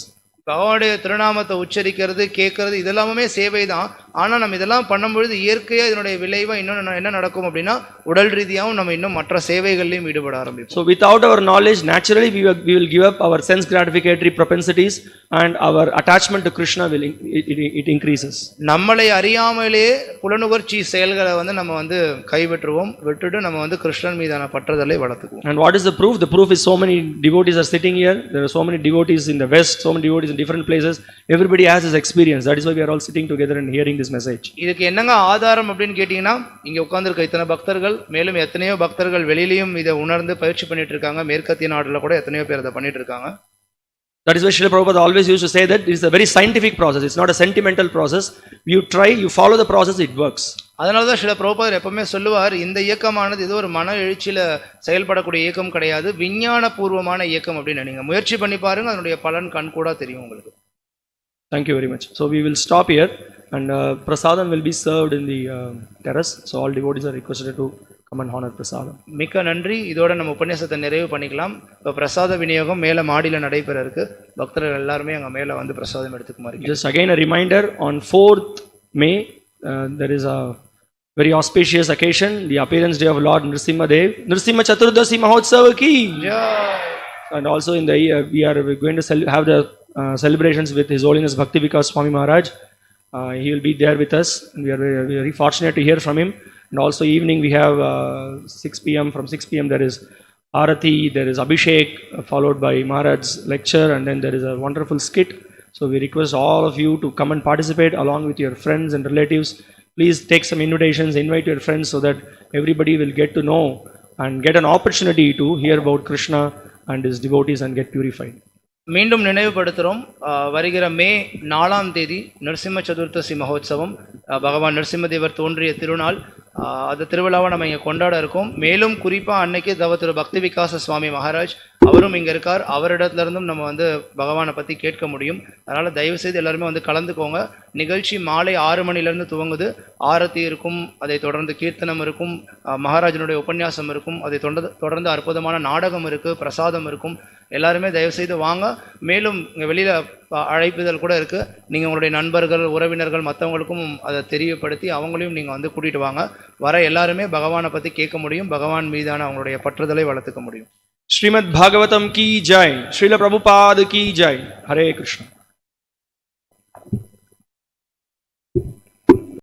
பகவானுடைய திருநாமத்தை உச்சரிக்கிறது, கேட்கறது, இதெல்லாமே சேவை தான். ஆனால் நம்ம இதெல்லாம் பண்ணும்பொழுது இயற்கையாக இதனுடைய விளைவாக இன்னும் என்ன நடக்கும் அப்படின்னா, உடல் ரீதியாகவும் நம்ம இன்னும் மற்ற சேவைகள்லையும் ஈடுபட ஆரம்பிப்போம். So without our knowledge, naturally we will give up our sense gratificatory propensities, and our attachment to Krishna it increases. நம்மளை அறியாமலே புலனுகர்ச்சி செயல்களை நம்ம கைவிட்டுருவோம். விட்டுட்டு நம்ம கிருஷ்ணன் மீதான பற்றுதலை வளர்த்துக்குவோம். And what is the proof? The proof is so many devotees are sitting here. There are so many devotees in the West, so many devotees in different places. Everybody has his experience. That is why we are all sitting together and hearing this message. இதுக்கு என்னங்க ஆதாரம் அப்படின்னு கேட்டீங்கன்னா, இங்க உட்கார்ந்திருக்க இத்தனை பக்தர்கள், மேலும் எத்தனையோ பக்தர்கள் வெளியிலயும் இதை உணர்ந்து பயிற்சி பண்ணிட்டு இருக்காங்க. மேற்கத்திய நாடுல கூட எத்தனையோ பேர் அதை பண்ணிட்டு இருக்காங்க. That is why Srila Prabhupada always used to say that it is a very scientific process. It's not a sentimental process. You try, you follow the process, it works. அதனால தான் ஸ்ரீல பிரபுபாதர் எப்பவுமே சொல்லுவார், இந்த இயக்கமானது இது ஒரு மன எழுச்சியில செயல்படக்கூடிய இயக்கம் கிடையாது, விஞ்ஞான பூர்வமான இயக்கம் அப்படின்னு. நீங்க முயற்சி பண்ணி பாருங்க, அதனுடைய பலன் கண்கூடா தெரியும் உங்களுக்கு. Thank you very much. So we will stop here, and prasadam will be served in the terrace. So all devotees are requested to come and honor prasadam. மிக்க நன்றி. இதோட நம்ம உபன்யாசத்தை நிறைவு பண்ணிக்கலாம். இப்போ பிரசாத விநியோகம் மேலே மாடியில் நடைபெற இருக்கு. பக்தர்கள் எல்லாருமே அங்கே மேலே வந்து பிரசாதம் எடுத்துக்குமாறு. Just again a reminder, on 4th May there is a very auspicious occasion, the appearance day of Lord Nrsimha Dev, Nrsimha Chaturdasi Mahotsava ki. And also in the we are going to have the celebrations with His Holiness Bhakti Vikas Swami Maharaj. He will be there with us, and we are very fortunate to hear from him. And also evening we have 6 p.m. From 6 p.m. there is Arati, there is Abhishek, followed by Maharaj's lecture, and then there is a wonderful skit. So we request all of you to come and participate along with your friends and relatives. Please take some invitations, invite your friends so that everybody will get to know and get an opportunity to hear about Krishna and his devotees and get purified. மீண்டும் நினைவுபடுத்துகிறோம், வருகிற மே 4ஆம் தேதி நரசிம்ம சதுர்த்தசி மகோத்சவம், பகவான் நரசிம்மதேவர் தோன்றிய திருநாள். அந்த திருவிழாவை நம்ம இங்கே கொண்டாட இருக்கோம். மேலும் குறிப்பாக அன்னைக்கு திரு பக்தி விகாச சுவாமி மகாராஜ் அவரும் இங்கே இருக்கார். அவரிடத்துலேருந்தும் நம்ம பகவானை பற்றி கேட்க முடியும். அதனால் தயவுசெய்து எல்லாருமே கலந்துக்கோங்க. நிகழ்ச்சி மாலை 6 மணிலேருந்து துவங்குது. ஆரத்தி இருக்கும், அதை தொடர்ந்து கீர்த்தனம் இருக்கும், மகாராஜனுடைய உபன்யாசம் இருக்கும், அதை தொடர்ந்து அற்புதமான நாடகம் இருக்குது, பிரசாதம் இருக்கும். எல்லாருமே தயவுசெய்து வாங்க. மேலும் இங்கே வெளியில் அழைப்புதல் கூட இருக்குது. நீங்கள் உங்களுடைய நண்பர்கள், உறவினர்கள் மற்றவங்களுக்கும் அதை தெரியப்படுத்தி அவங்களையும் நீங்கள் கூட்டிகிட்டு வாங்க. வர எல்லாருமே பகவானை பற்றி கேட்க முடியும், பகவான் மீதான அவங்களுடைய பற்றுதலை வளர்த்துக்க முடியும். Srimad Bhagavatam ki jai, Srila Prabhupada ki jai. Hare Krishna.